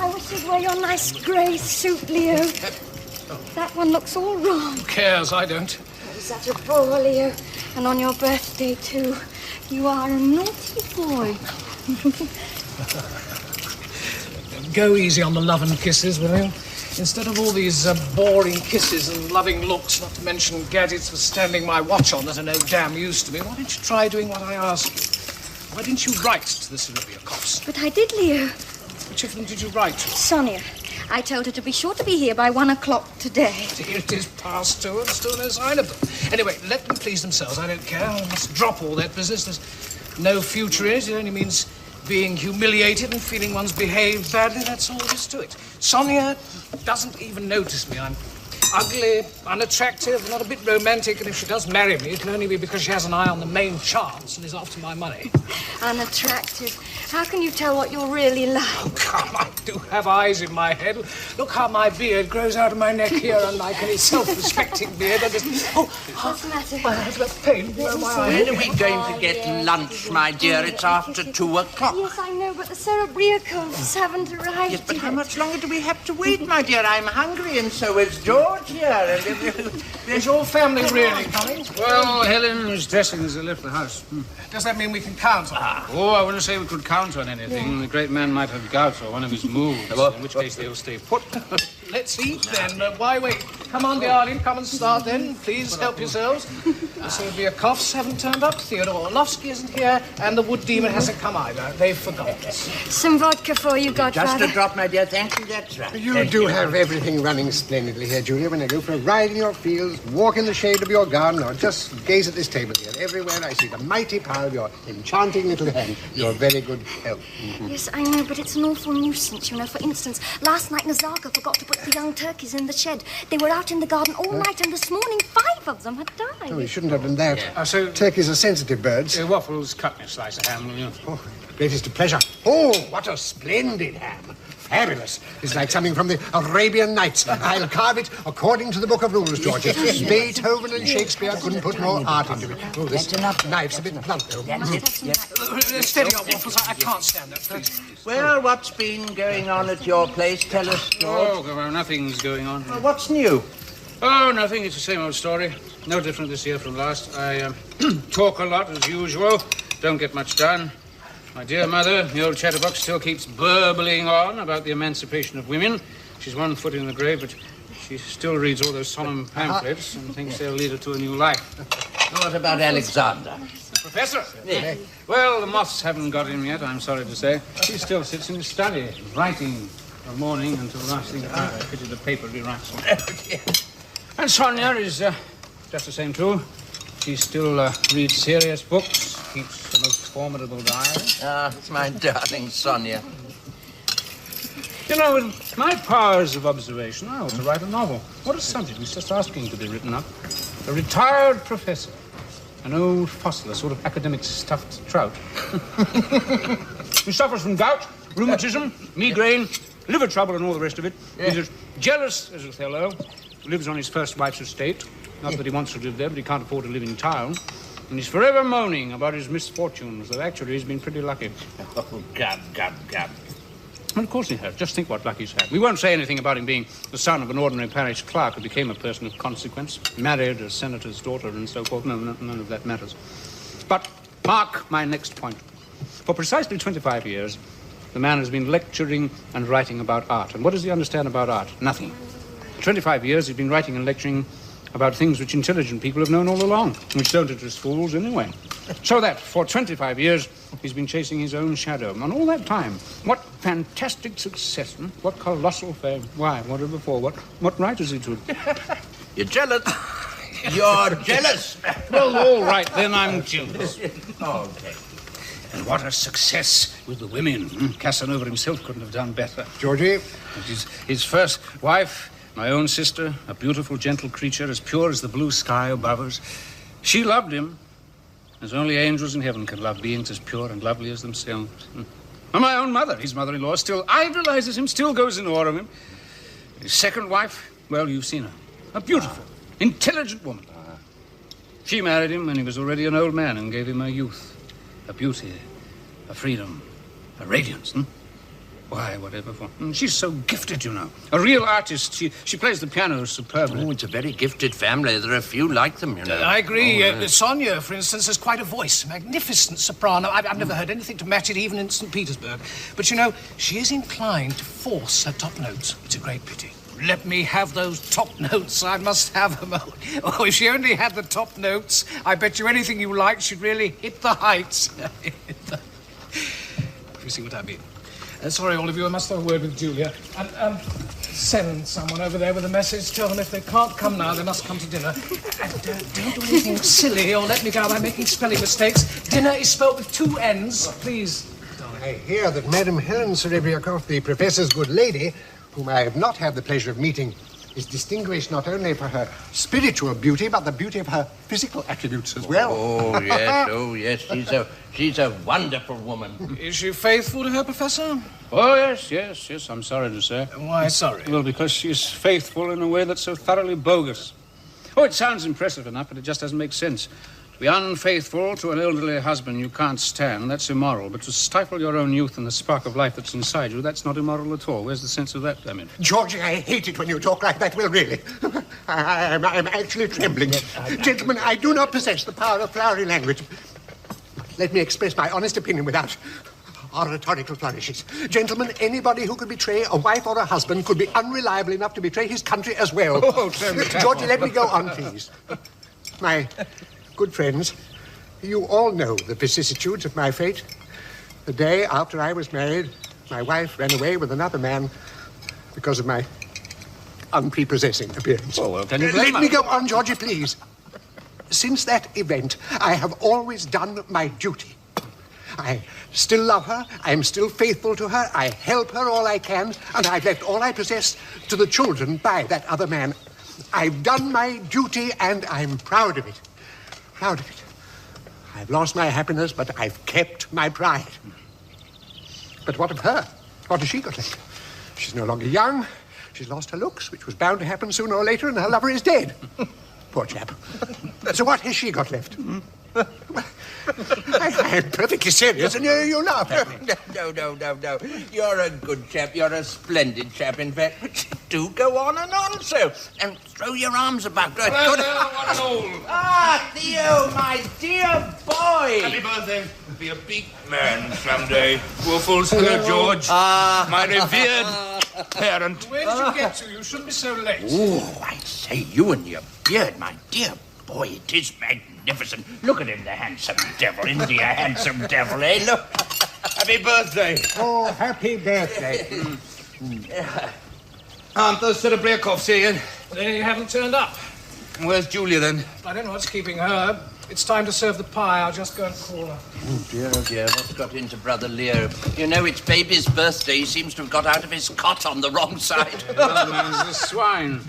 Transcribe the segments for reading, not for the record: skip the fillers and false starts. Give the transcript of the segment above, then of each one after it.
I wish you'd wear your nice grey suit, Leo. That one looks all wrong. Who cares? I don't. You're such a bore, Leo. And on your birthday, too. You are a naughty boy. Go easy on the love and kisses, will you? Instead of all these boring kisses and loving looks, not to mention gadgets for standing my watch on that are no damn use to me, why don't you try doing what I ask you? Why didn't you write to the Serebryakov? But I did, Leo. Which of them did you write to? Sonya. I told her to be sure to be here by 1 o'clock today. Here it is past 2 and still no sign of them. Anyway, let them please themselves. I don't care. I must drop all that business. There's no future in it. It only means being humiliated and feeling one's behaved badly. That's all there is to it. Sonya doesn't even notice me. I'm ugly, unattractive, not a bit romantic, and if she does marry me, it can only be because she has an eye on the main chance and is after my money. Unattractive. How can you tell what you're really like? Oh, come, I do have eyes in my head. Look how my beard grows out of my neck here, unlike any self-respecting beard. What's the matter? My eyes got pain. When are we going to get lunch, my dear? It's after 2 o'clock. Yes, I know, but the Serebryakov haven't arrived Yes, but yet. how much longer do we have to wait, my dear? I'm hungry, and so is George here. And is your family really coming? Well, Helen is dressing as they left the house. Does that mean we can count on her? Oh, I wouldn't say we could count on anything. The great man might have gout or one of his moves, in which case they'll stay put. Let's eat then. Why wait? Come on, Dyadin, come and start then. Please help yourselves. The Serebryakov haven't turned up, Theodore Orlovsky isn't here, and the wood demon hasn't come either. They've forgotten us. Some vodka for you, Godfather. Just a drop, my dear. Thank you, that's right. You do have everything running splendidly here, Julia, when I go for a ride in your fields, walk in the shade of your garden, or just gaze at this table here. Everywhere I see the mighty power of your enchanting little hand. Your very good health. Yes, I know, but it's an awful nuisance, you know. For instance, last night Nazarka forgot to put the young turkeys in the shed. They were out in the garden all night, and this morning 5 of them had died. Oh, you shouldn't have done that. Yeah. So turkeys are sensitive birds. Waffles, cut me a slice of ham, will you? Oh, greatest of pleasure. Oh, what a splendid ham. Fabulous. It's like something from the Arabian Nights. I'll carve it according to the book of rules, Georgie. Beethoven and Shakespeare couldn't put more art into it. Oh, this knife's a bit blunt, though. Steady up, Waffles. I can't stand that, please. Well, what's been going on at your place? Tell us, George. Oh, well, nothing's going on. Well, what's new? Oh, nothing. It's the same old story. No different this year from last. I talk a lot, as usual. Don't get much done. My dear mother, the old chatterbox, still keeps burbling on about the emancipation of women. She's 1 foot in the grave, but she still reads all those solemn pamphlets and thinks they'll lead her to a new life. What about Alexander? The professor? Yeah. Well, the moths haven't got him yet, I'm sorry to say. He still sits in his study, writing from morning until last thing at night. I pity the paper he writes on. And Sonya is just the same, too. She still reads serious books, keeps the most formidable diary. Ah, my darling Sonya. You know, with my powers of observation, I ought to write a novel. What a subject is just asking to be written up. A retired professor. An old fossil, a sort of academic stuffed trout. He suffers from gout, rheumatism, migraine, liver trouble and all the rest of it. Yeah. He's as jealous as Othello, who lives on his first wife's estate. Not that he wants to live there, but he can't afford to live in town. And he's forever moaning about his misfortunes, though actually he's been pretty lucky. Oh, gab. And of course he has. Just think what luck he's had. We won't say anything about him being the son of an ordinary parish clerk who became a person of consequence, married a senator's daughter and so forth. No, none of that matters. But mark my next point. For precisely 25 years, the man has been lecturing and writing about art. And what does he understand about art? Nothing. For 25 years he's been writing and lecturing about things which intelligent people have known all along, which don't interest fools anyway. So that, for 25 years, he's been chasing his own shadow. And all that time, what fantastic success, what colossal fame. Why, whatever for, what right is he to? You're jealous. You're jealous. Well, all right, then I'm jealous. Okay. And what a success with the women. Casanova himself couldn't have done better. Georgie? His first wife, my own sister, a beautiful, gentle creature, as pure as the blue sky above us. She loved him, as only angels in heaven can love beings as pure and lovely as themselves. And my own mother, his mother-in-law, still idolizes him, still goes in awe of him. His second wife, well, you've seen her. A beautiful, intelligent woman. She married him when he was already an old man and gave him her youth, a beauty, a freedom, a radiance. Why, whatever for? She's so gifted, you know. A real artist. She plays the piano superbly. Oh, it's a very gifted family. There are few like them, you know. I agree. Sonya, for instance, has quite a voice. Magnificent soprano. I've never heard anything to match it, even in St. Petersburg. But, you know, she is inclined to force her top notes. It's a great pity. Let me have those top notes. I must have them. Oh, if she only had the top notes, I bet you anything you like, she'd really hit the heights. You see what I mean? Sorry, all of you, I must have a word with Julia. And send someone over there with a message. Tell them if they can't come now, they must come to dinner. And don't do anything silly or let me go by making spelling mistakes. Dinner is spelt with 2 N's, please. I hear that Madame Helen Serebryakov, the professor's good lady, whom I have not had the pleasure of meeting, is distinguished not only for her spiritual beauty, but the beauty of her physical attributes as well. Oh, yes. She's a wonderful woman. Is she faithful to her, Professor? Oh, yes, I'm sorry to say. Why sorry? Well, because she's faithful in a way that's so thoroughly bogus. Oh, it sounds impressive enough, but it just doesn't make sense. To be unfaithful to an elderly husband you can't stand, that's immoral. But to stifle your own youth and the spark of life that's inside you, that's not immoral at all. Where's the sense of that, I mean? Georgie, I hate it when you talk like that, Will, really. I'm actually trembling. Gentlemen, I do not possess the power of flowery language. Let me express my honest opinion without oratorical flourishes. Gentlemen, anybody who could betray a wife or a husband could be unreliable enough to betray his country as well. Oh, Georgie, let me go on, please. My good friends, you all know the vicissitudes of my fate. The day after I was married, my wife ran away with another man because of my unprepossessing appearance. Oh, well, can you blame Let me go on, Georgie, please. Since that event, I have always done my duty. I still love her, I am still faithful to her, I help her all I can, and I've left all I possess to the children by that other man. I've done my duty, and I'm proud of it. Proud of it. I've lost my happiness, but I've kept my pride. But what of her? What has she got left? She's no longer young. She's lost her looks, which was bound to happen sooner or later, and her lover is dead. Poor chap. So what has she got left? I'm perfectly serious, and you laugh at me. No. You're a good chap. You're a splendid chap, in fact. Do go on and on, so. And throw your arms about. Right. Theo, my dear boy. Happy birthday. Be a big man someday. Waffles, hello, George. My revered parent. Where did you get to? You shouldn't be so late. Oh, I say, you and your beard, my dear boy, it is magnificent. Look at him, the handsome devil. Isn't he a handsome devil, eh? Look. Happy birthday. Oh, happy birthday. Aren't those Serebryakov here? They haven't turned up. Where's Julia, then? I don't know what's keeping her. It's time to serve the pie. I'll just go and call her. Oh, dear. What's got into Brother Leo? You know, it's baby's birthday. He seems to have got out of his cot on the wrong side. The old man's a swine.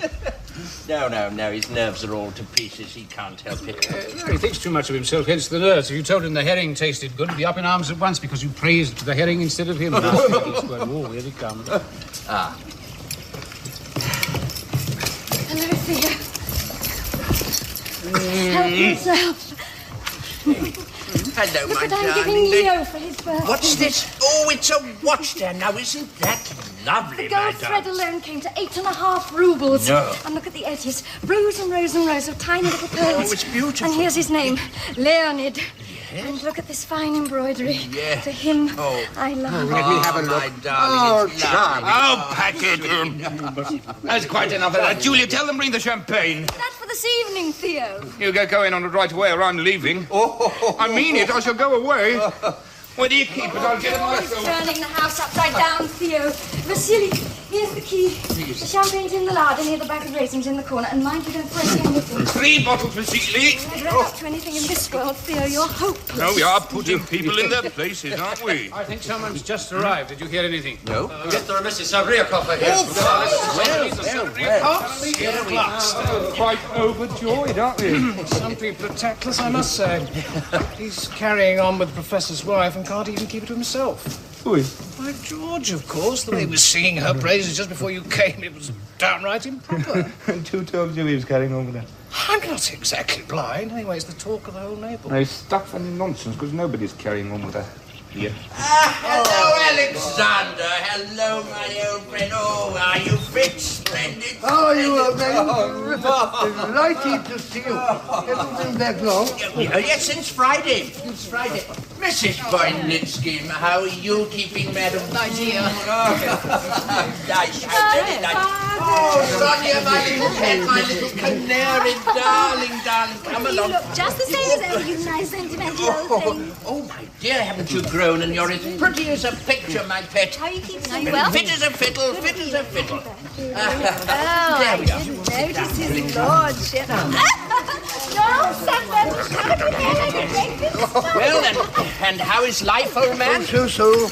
No. His nerves are all to pieces. He can't help it. He thinks too much of himself, hence the nerves. If you told him the herring tasted good, he'd be up in arms at once because you praised the herring instead of him. Oh, here he comes. Hello, Theo. Help yourself. Hello, Look my what I'm darling. giving Leo for his birthday. What's this? Oh, it's a watch there. Now, isn't that lovely, The my gold thread darling? alone came to 8.5 rubles. No. And look at the edges. Rows and rows and rows of tiny little pearls. Oh, it's beautiful. And here's his name, Leonid. And look at this fine embroidery. Yeah. For him, Oh. I love. Let me have a look. My darling, it's charming. I'll pack it in. That's quite enough of that. Julia, tell them bring the champagne. That's for this evening, Theo. You get going on it right away or I'm leaving. I mean it, I shall go away. Where do you keep it? I'll get it Oh, he's myself. turning the house upside down, Theo. Vasily, here's the key. The champagne's in the larder near the bag of raisins in the corner. And mind you don't break anything. 3 bottles for Seeley. Never up to anything in this world, Theo. You're hopeless. No, we are putting people in their places, aren't we? I think someone's just arrived. Did you hear anything? No. Mr. and Mrs. Serebryakov are here. Quite overjoyed, aren't we? Some people are tactless, I must say. He's carrying on with the Professor's wife and can't even keep it to himself. Who? Why, George, of course. The way he was singing her praises just before you came, it was downright improper. And who told you he was carrying on with that? I'm not exactly blind. Anyway, it's the talk of the whole neighbourhood. It's stuff and nonsense, because nobody's carrying on with that here. Hello, Alexander. hello, my old friend. Oh, are you fit? Splendid. How are you, old man? Delighted to see you. Haven't been back long. Yes, since Friday. Mrs. Voynitsky, how are you keeping, madam? My dear. Nice, very nice. Oh, Sonya, my little pet, my little canary, darling. Come along. You look just the same as ever, you nice sentimental old thing. Oh, my dear, haven't you grown? And you're as pretty as a picture, my pet. How are you keeping? Are you well? Fit as a fiddle, fit as a fiddle. Oh, I didn't notice his lordship. No, Sunday. Well, and how is life, old man? So.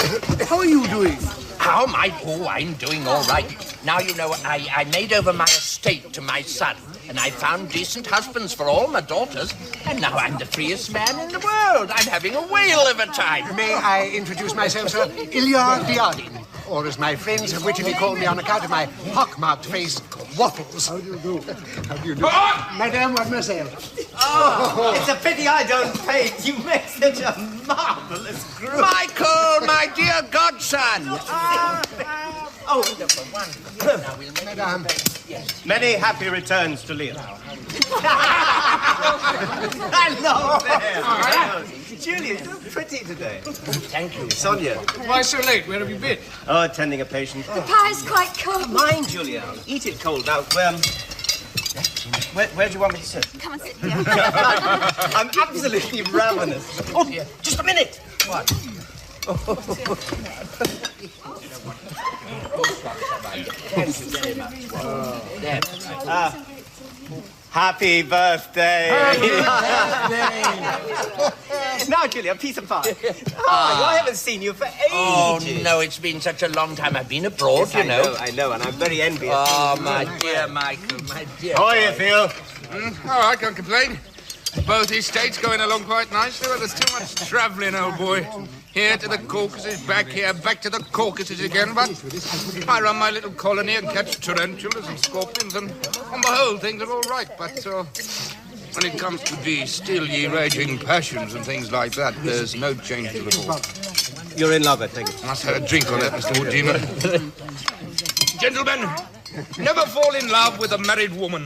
How are you doing? How am I? Oh, I'm doing all right. Now, you know, I made over my estate to my son, and I found decent husbands for all my daughters, and now I'm the freest man in the world. I'm having a whale of a time. May I introduce myself, sir? Dyadin. Or as my friends have wittily called me on account of my pockmarked face, Waffles. How do you do? How do you do? Madame, mademoiselle. Oh, it's a pity I don't paint. You make such a marvelous group. Michael, my dear godson. Wonderful. Now we'll make Madame. Yes. Many happy returns to Leon. Hello there. Julia, you're pretty today. Thank you. Sonya. Why so late? Where have you been? Oh, attending a patient. The pie's quite cold. Mind, Julia. Eat it cold. Now, where do you want me to sit? Come and sit here. I'm absolutely ravenous. Oh, just a minute. What? Thank you very much. Happy birthday. Now, Julia, a piece of pie. Oh, I haven't seen you for ages. Oh, no, it's been such a long time. I've been abroad, Yes, you know. I know, and I'm very envious. Oh, my dear Michael, my dear. How are you, Theo? Oh, I can't complain. Both estates going along quite nicely, but there's too much travelling, old boy. Here to the Caucasus, back here, back to the Caucasus again. But I run my little colony and catch tarantulas and scorpions, and on the whole, things are all right. But when it comes to the still ye raging passions and things like that, there's no change to report. You're in love, I think. Must have a drink on that, Mr. Woodjima. Gentlemen, never fall in love with a married woman.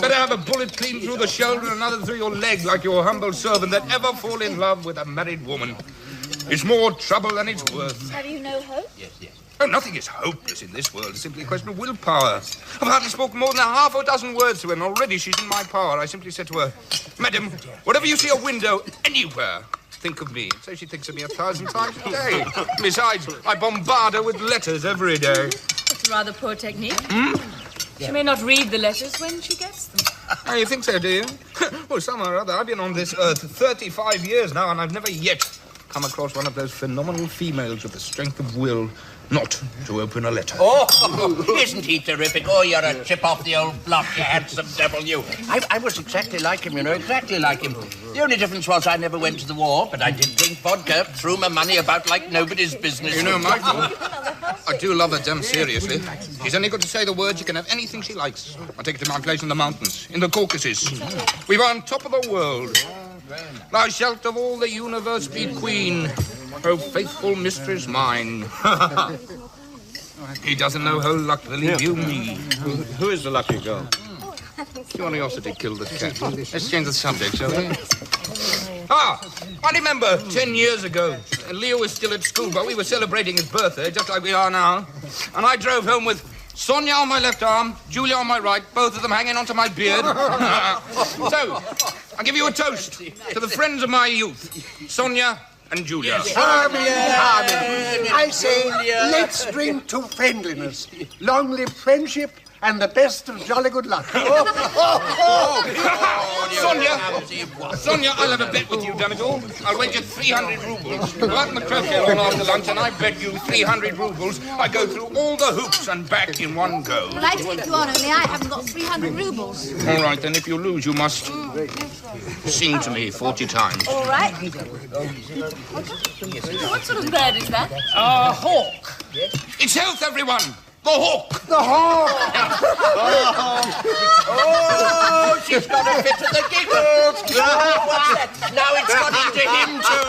Better have a bullet clean through the shoulder and another through your leg like your humble servant than ever fall in love with a married woman. It's more trouble than it's worth. Have you no hope? Yes. Oh, nothing is hopeless in this world. It's simply a question of willpower. I've hardly spoken more than half a dozen words to her, and already she's in my power. I simply said to her, Madam, whenever you see a window anywhere, think of me. So she thinks of me 1,000 times a day. Besides, I bombard her with letters every day. It's a rather poor technique. She may not read the letters when she gets them. Oh, you think so, do you? Well, somehow or other, I've been on this earth 35 years now, and I've never yet come across one of those phenomenal females with the strength of will not to open a letter. Oh, isn't he terrific? Oh, you're a chip off the old block, you handsome devil, you. I was exactly like him, you know, exactly like him. The only difference was I never went to the war, but I did drink vodka, threw my money about like nobody's business. You know, Michael, I do love her damn seriously. She's only got to say the word, she can have anything she likes. I take her to my place in the mountains, in the Caucasus. We were on top of the world. Thou shalt of all the universe be queen, O faithful mistress mine. He doesn't know her luck, believe you me. Who is the lucky girl? Curiosity killed the cat. Let's change the subject, shall we? I remember 10 years ago, Leo was still at school, but we were celebrating his birthday, just like we are now. And I drove home with Sonya on my left arm, Julia on my right, both of them hanging onto my beard. So, I give you a toast to the friends of my youth, Sonya and Julia. Harmony. I say, let's drink to friendliness. Long live friendship and the best of jolly good luck. Sonya, I'll have a bet with you, damn it all. I'll wager 300 rubles. Go out in the croquet lawn after lunch, and I bet you 300 rubles I go through all the hoops and back in one go. Well, I take you on, only I haven't got 300 rubles. All right, then, if you lose, you must sing to me 40 times. All right. What sort of bird is that? A hawk. It's health, everyone. The hook! The hawk! Oh, she's got a fit of the giggles. Oh, what's that? Now it's got into him, too.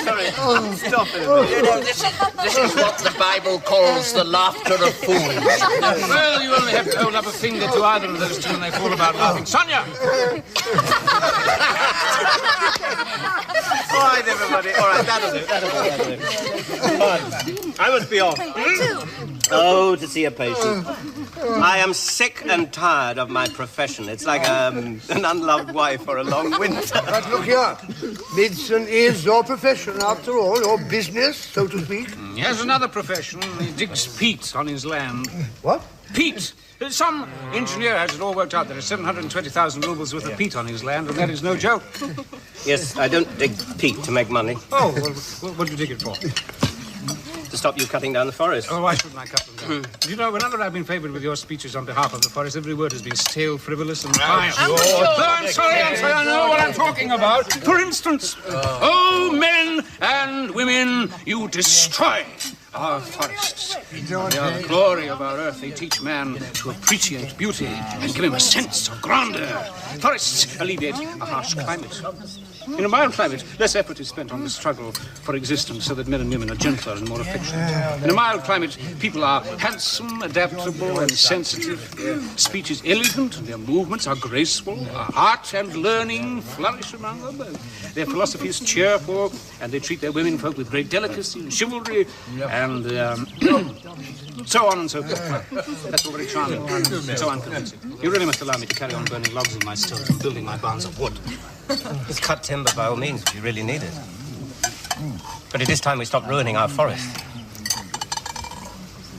Sorry. Stop it. You know, this is what the Bible calls the laughter of fools. Well, you only have to hold up a finger to either of those two and they fall about laughing. Sonya! All right, everybody. All right, that'll do. I must be off. Oh, to see a patient. I am sick and tired of my profession. It's like an unloved wife or a long winter. But look here. Medicine is your profession, after all. Your business, so to speak. He has another profession. He digs peat on his land. What? Peat! Some engineer has it all worked out. There are 720,000 rubles worth of peat on his land, and that is no joke. Yes, I don't dig peat to make money. Oh, well, what do you dig it for? To stop you cutting down the forest. Oh, why shouldn't I cut them down? You know, whenever I've been favoured with your speeches on behalf of the forest, every word has been stale, frivolous, and vile. I'm sorry, I know what I'm talking about. For instance, oh, men and women, you destroy our forests. They are the glory of our earth. They teach man to appreciate beauty and give him a sense of grandeur. Forests alleviate a harsh climate. In a mild climate, less effort is spent on the struggle for existence so that men and women are gentler and more affectionate. In a mild climate, people are handsome, adaptable, and sensitive. Their speech is elegant, and their movements are graceful. Art and learning flourish among them. Their philosophy is cheerful, and they treat their women folk with great delicacy and chivalry, and so on and so forth. That's all very charming and so unconvincing. You really must allow me to carry on burning logs in my stoves and building my barns of wood. Let's cut timber by all means if you really need it. But it is time we stopped ruining our forests.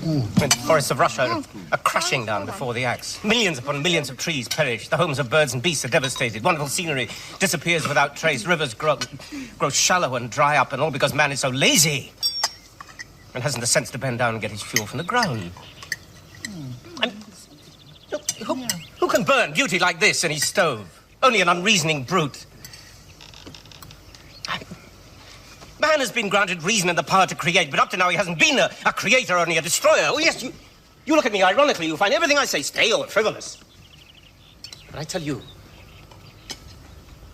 The forests of Russia are crashing down before the axe. Millions upon millions of trees perish. The homes of birds and beasts are devastated. Wonderful scenery disappears without trace. Rivers grow shallow and dry up, and all because man is so lazy and hasn't the sense to bend down and get his fuel from the ground. Look, who can burn beauty like this in his stove? Only an unreasoning brute. Man has been granted reason and the power to create, but up to now he hasn't been a creator, only a destroyer. Oh, yes, you look at me ironically. You find everything I say stale and frivolous. But I tell you,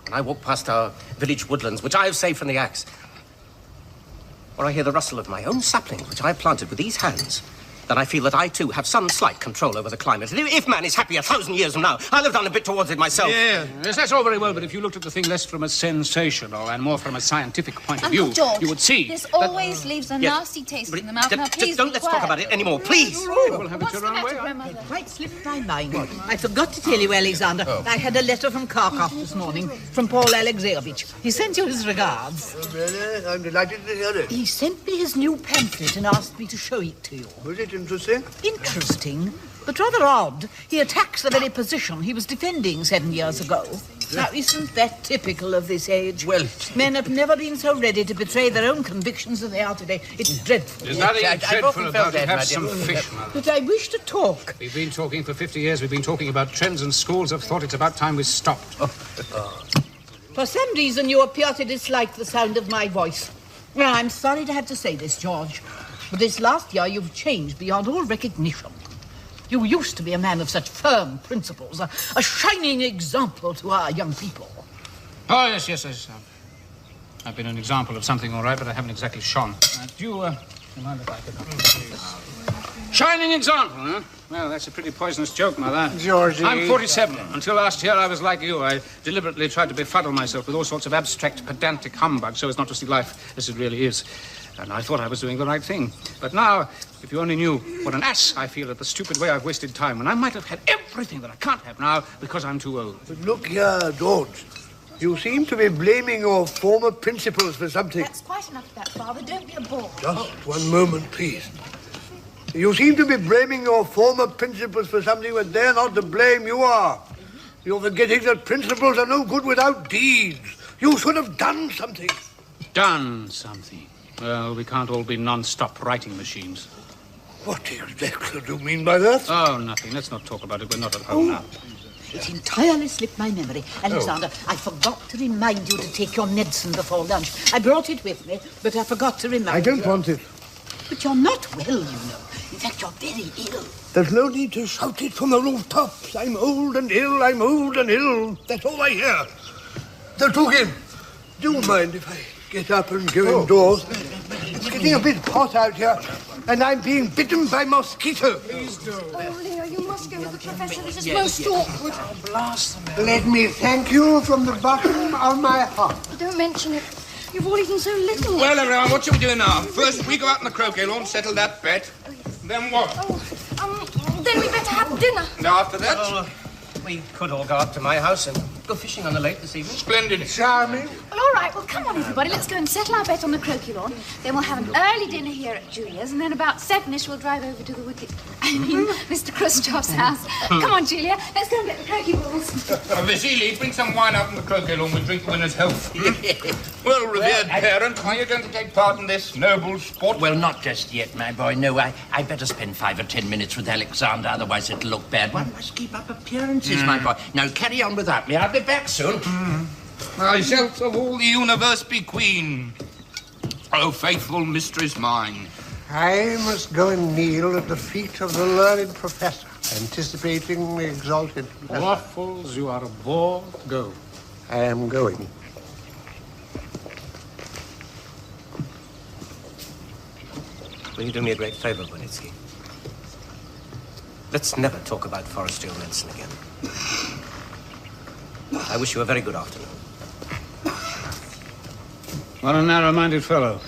when I walk past our village woodlands, which I have saved from the axe, or I hear the rustle of my own saplings, which I have planted with these hands, then I feel that I, too, have some slight control over the climate. And if man is happy 1,000 years from now, I'll have done a bit towards it myself. Yes, that's all very well, but if you looked at the thing less from a sensational and more from a scientific point of view, George, you would see this always leaves a nasty taste in the mouth. Now, please don't let's talk about it anymore, please. We'll have it your own way. It quite slipped my mind. I forgot to tell you, Alexander. I had a letter from Kharkov this morning, from Paul Alexeyevich. He sent you his regards. Really? I'm delighted to hear it. He sent me his new pamphlet and asked me to show it to you. Was it interesting? Interesting, but rather odd. He attacks the very position he was defending 7 years ago. Now, isn't that typical of this age? Well, men have never been so ready to betray their own convictions as they are today. It's dreadful. There's nothing I've dreadful often about felt it. that, Have my some dear. fish, Mother. But I wish to talk. We've been talking for 50 years. We've been talking about trends, and schools have thought it's about time we stopped. For some reason, you appear to dislike the sound of my voice. Well, I'm sorry to have to say this, George, but this last year you've changed beyond all recognition. You used to be a man of such firm principles, a shining example to our young people. Oh, yes. I've been an example of something, all right, but I haven't exactly shone. Do you mind if I could... Shining example, huh? Well, that's a pretty poisonous joke, Mother. Georgie. I'm 47. Until last year, I was like you. I deliberately tried to befuddle myself with all sorts of abstract, pedantic humbug so as not to see life as it really is. And I thought I was doing the right thing. But now, if you only knew what an ass I feel at the stupid way I've wasted time, when I might have had everything that I can't have now because I'm too old. But look here, George. You seem to be blaming your former principals for something. That's quite enough of that, Father. Don't be a bore. Just one moment, please. You seem to be blaming your former principals for something when they're not to blame, you are. You're forgetting that principles are no good without deeds. You should have done something. Done something? Well, we can't all be non-stop writing machines. What exactly do you mean by that? Oh, nothing. Let's not talk about it. We're not at home now. It entirely slipped my memory. Alexander, I forgot to remind you to take your medicine before lunch. I brought it with me, but I forgot to remind you. I don't want it. But you're not well, you know. In fact, you're very ill. There's no need to shout it from the rooftops. I'm old and ill, I'm old and ill. That's all I hear. They'll talk in. Do you mind if I get up and go indoors? It's getting a bit hot out here, and I'm being bitten by mosquitoes. Please do. Oh, Leo, you must go with the professor. This is most awkward. Oh, blast them. Let me thank you from the bottom of my heart. Don't mention it. You've all eaten so little. Well, everyone, what shall we do now? First, we go out on the croquet lawn, settle that bet. Then what? Then we better have dinner. Now, after that? Well, we could all go up to my house and go fishing on the lake this evening. Splendid. Charming. Well, all right. Well, come on, everybody. Let's go and settle our bet on the croquet lawn. Then we'll have an early dinner here at Julia's, and then about 7ish we'll drive over to the Mr. Khrushchev's house. Come on, Julia. Let's go and get the croquet balls. Vasily, bring some wine out on the croquet lawn. We'll drink the winner's health. Well, revered parent, are you going to take part in this noble sport? Well, not just yet, my boy. No, I better spend 5 or 10 minutes with Alexander, otherwise it'll look bad. One must keep up appearances, my boy. Now, carry on without me. I'll be back soon. I shall of all the universe be queen. Oh, faithful mistress mine. I must go and kneel at the feet of the learned professor, anticipating the exalted professor. Waffles, you are a bore. Go. I am going. Will you do me a great favor, Voynitsky? Let's never talk about forestry or medicine again. I wish you a very good afternoon. What a narrow-minded fellow.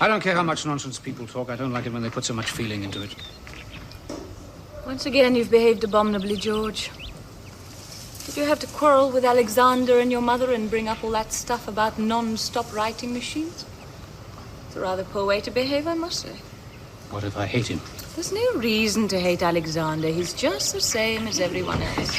I don't care how much nonsense people talk. I don't like it when they put so much feeling into it. Once again, you've behaved abominably, George. Did you have to quarrel with Alexander and your mother and bring up all that stuff about non-stop writing machines? It's a rather poor way to behave, I must say. What if I hate him? There's no reason to hate Alexander. He's just the same as everyone else.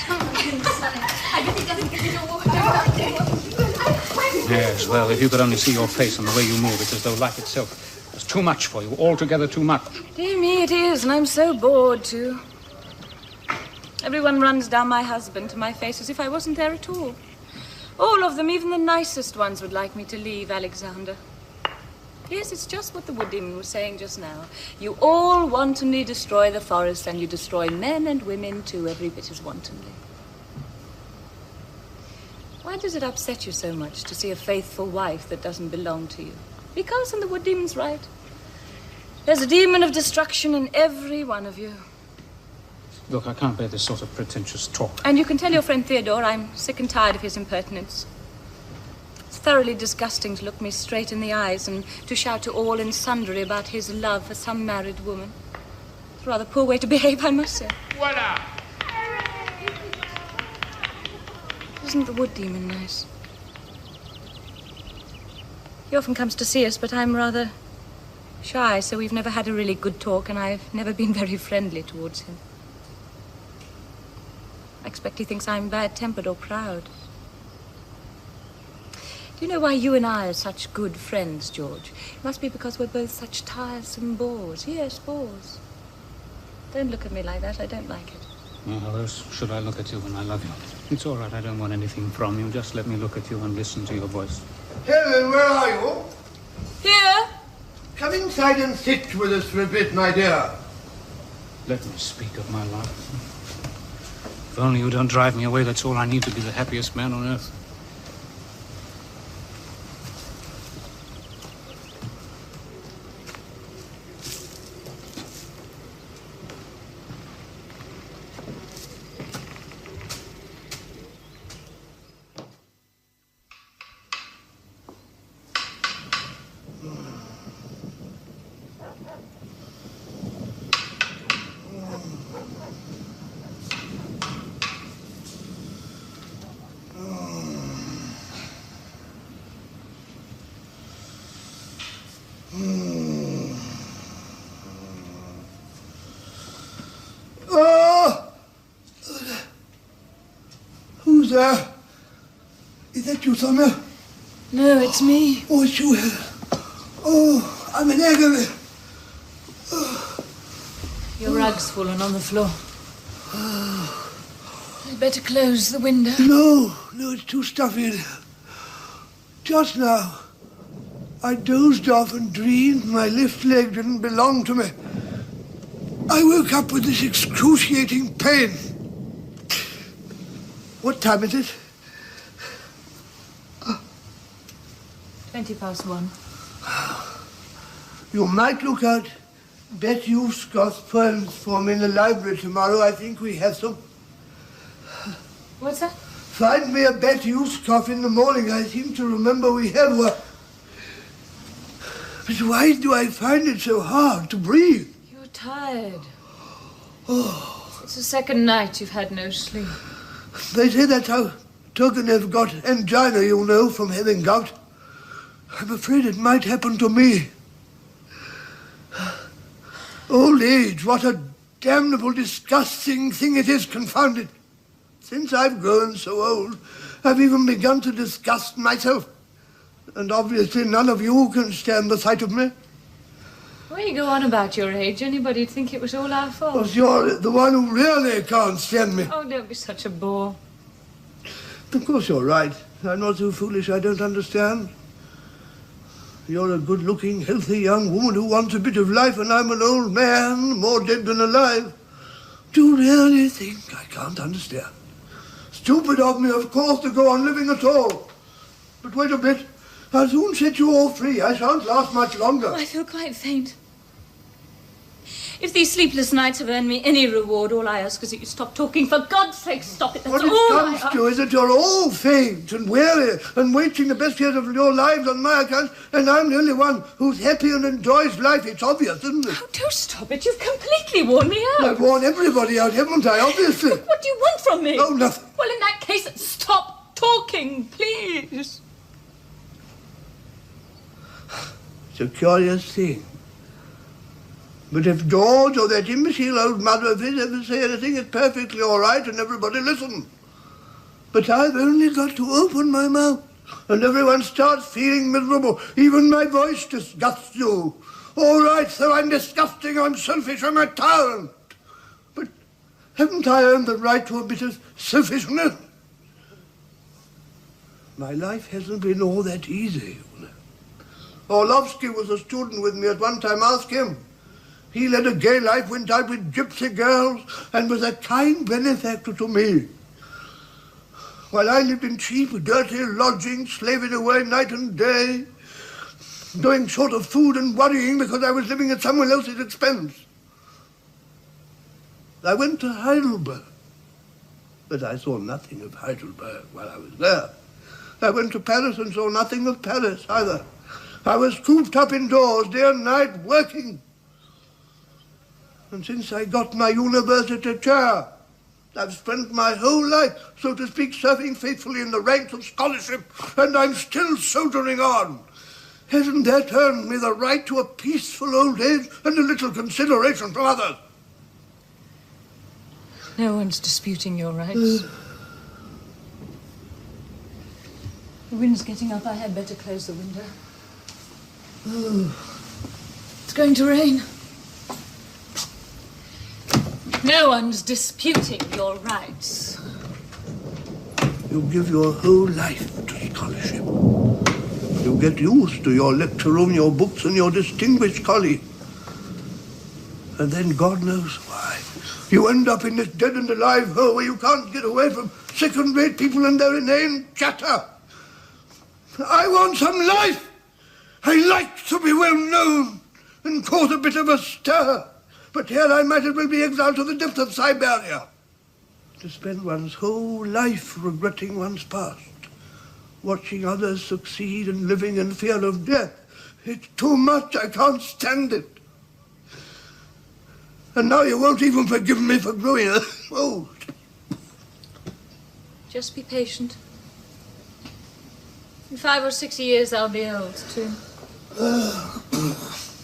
Yes, well, if you could only see your face and the way you move, it's as though life itself was too much for you, altogether too much. Dear me, it is, and I'm so bored, too. Everyone runs down my husband to my face as if I wasn't there at all. All of them, even the nicest ones, would like me to leave Alexander. Yes, it's just what the wood demon was saying just now. You all wantonly destroy the forest, and you destroy men and women, too, every bit as wantonly. Why does it upset you so much to see a faithful wife that doesn't belong to you? Because, and the wood demon's right, there's a demon of destruction in every one of you. Look, I can't bear this sort of pretentious talk. And you can tell your friend Theodore I'm sick and tired of his impertinence. It's thoroughly disgusting to look me straight in the eyes and to shout to all and sundry about his love for some married woman. It's a rather poor way to behave, I must say. Voila! Isn't the wood demon nice? He often comes to see us, but I'm rather shy, so we've never had a really good talk, and I've never been very friendly towards him. I expect he thinks I'm bad-tempered or proud. Do you know why you and I are such good friends, George? It must be because we're both such tiresome bores. Yes, bores. Don't look at me like that. I don't like it. Well, how else should I look at you when I love you? It's all right. I don't want anything from you. Just let me look at you and listen to your voice. Helen, where are you? Here? Come inside and sit with us for a bit, my dear. Let me speak of my love. If only you don't drive me away, that's all I need to be the happiest man on earth. Who's there? Is that you, Sonya? No, it's me. Oh, it's you, Helen. Oh, I'm in agony. Your rug's fallen on the floor. I'd better close the window. No, it's too stuffy in here. Just now, I dozed off and dreamed my left leg didn't belong to me. I woke up with this excruciating pain. What time is it? 1:20. You might look out Bet Yuskov's poems for me in the library tomorrow. I think we have some. What's that? Find me a Bet Yuskov in the morning. I seem to remember we have one. But why do I find it so hard to breathe? You're tired. Oh. It's the second night you've had no sleep. They say that's how Turgenev got angina, you know, from having gout. I'm afraid it might happen to me. Old age, what a damnable, disgusting thing it is, confounded. Since I've grown so old, I've even begun to disgust myself. And obviously none of you can stand the sight of me. Why you go on about your age? Anybody'd think it was all our fault. Because you're the one who really can't stand me. Oh, don't be such a bore. Of course you're right. I'm not so foolish I don't understand. You're a good-looking, healthy young woman who wants a bit of life, and I'm an old man, more dead than alive. Do you really think I can't understand? Stupid of me, of course, to go on living at all. But wait a bit. I'll soon set you all free. I shan't last much longer. Oh, I feel quite faint. If these sleepless nights have earned me any reward, all I ask is that you stop talking. For God's sake, stop it. That's what it comes to is that you're all faint and weary and wasting the best years of your lives on my account, and I'm the only one who's happy and enjoys life. It's obvious, isn't it? Oh, do stop it. You've completely worn me out. I've worn everybody out, haven't I, obviously? But what do you want from me? Oh, nothing. Well, in that case, stop talking, please. It's a curious thing. But if George or that imbecile old mother of his ever say anything, it's perfectly all right and everybody listen. But I've only got to open my mouth and everyone starts feeling miserable. Even my voice disgusts you. All right, so I'm disgusting, I'm selfish, I'm a tyrant. But haven't I earned the right to a bit of selfishness? My life hasn't been all that easy, you know. Orlovsky was a student with me at one time. Ask him. He led a gay life, went out with gypsy girls, and was a kind benefactor to me. While I lived in cheap, dirty lodgings, slaving away night and day, doing short of food and worrying because I was living at someone else's expense. I went to Heidelberg, but I saw nothing of Heidelberg while I was there. I went to Paris and saw nothing of Paris either. I was cooped up indoors day and night working. And since I got my university chair, I've spent my whole life, so to speak, serving faithfully in the ranks of scholarship, and I'm still soldiering on. Hasn't that earned me the right to a peaceful old age and a little consideration from others? No one's disputing your rights. The wind's getting up. I had better close the window. It's going to rain. No one's disputing your rights. You give your whole life to scholarship. You get used to your lecture room, your books, and your distinguished colleagues. And then God knows why. You end up in this dead and alive hole where you can't get away from second-rate people and their inane chatter. I want some life. I like to be well known and cause a bit of a stir. But here I might as well be exiled to the depths of Siberia. To spend one's whole life regretting one's past, watching others succeed and living in fear of death. It's too much. I can't stand it. And now you won't even forgive me for growing old. Just be patient. In 5 or 6 years, I'll be old, too.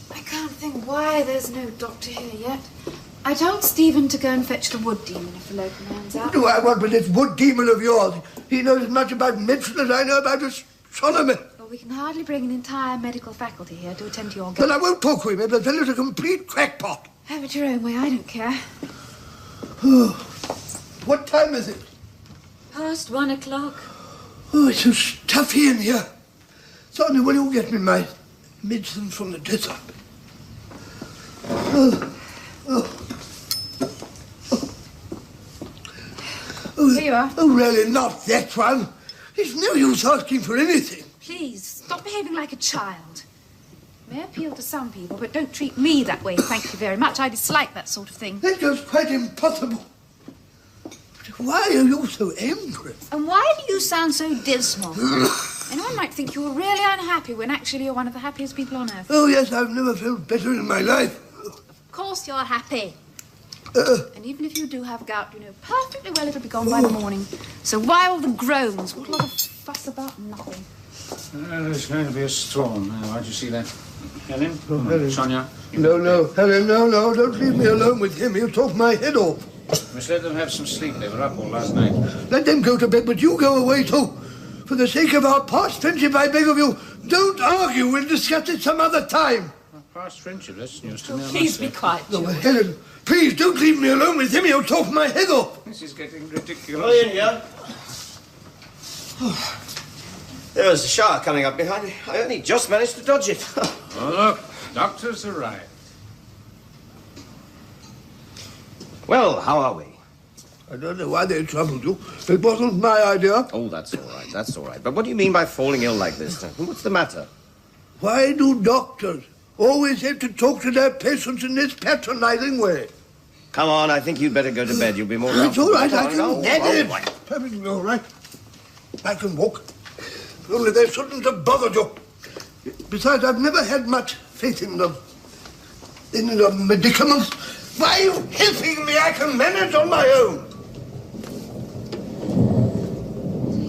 I can't think why there's no doctor here yet. I told Stephen to go and fetch the wood demon if the local man's out. What do I want with this wood demon of yours? He knows as much about medicine as I know about astronomy. Well, we can hardly bring an entire medical faculty here to attend to your... Well, I won't talk with him. The fellow's a complete crackpot. Have it your own way. I don't care. What time is it? Past 1 o'clock. Oh, it's so stuffy in here. Sonya, will you get me my medicine from the desert. Here you are. Oh, really, not that one. It's no use asking for anything. Please, stop behaving like a child. May appeal to some people, but don't treat me that way, thank you very much. I dislike that sort of thing. That's just quite impossible. But why are you so angry? And why do you sound so dismal? Anyone might think you're really unhappy when actually you're one of the happiest people on earth. Oh, yes, I've never felt better in my life. Of course you're happy. And even if you do have gout, you know perfectly well it'll be gone by the morning. So why all the groans? What a lot of fuss about nothing. There's going to be a storm. Why'd you see that? Helen? Oh, Helen. Sonya? No, Helen, no, don't leave me alone with him. He'll talk my head off. Must let them have some sleep. They were up all last night. Let them go to bed, but you go away too. For the sake of our past friendship, I beg of you, don't argue. We'll discuss it some other time. Past friendship, that's news to me. Please be quiet, No, George. Helen, please don't leave me alone with him. He'll talk my head off. This is getting ridiculous. Oh, in here. There was a shower coming up behind me. I only just managed to dodge it. Oh, look, doctor's arrived. Well, how are we? I don't know why they troubled you. It wasn't my idea. Oh, that's all right. But what do you mean by falling ill like this? What's the matter? Why do doctors always have to talk to their patients in this patronizing way? Come on, I think you'd better go to bed. You'll be more It's all right, I comfortable. can No, get it. Perfectly all right. I can walk. Only they shouldn't have bothered you. Besides, I've never had much faith in them. In the medicaments. Why are you helping me? I can manage on my own.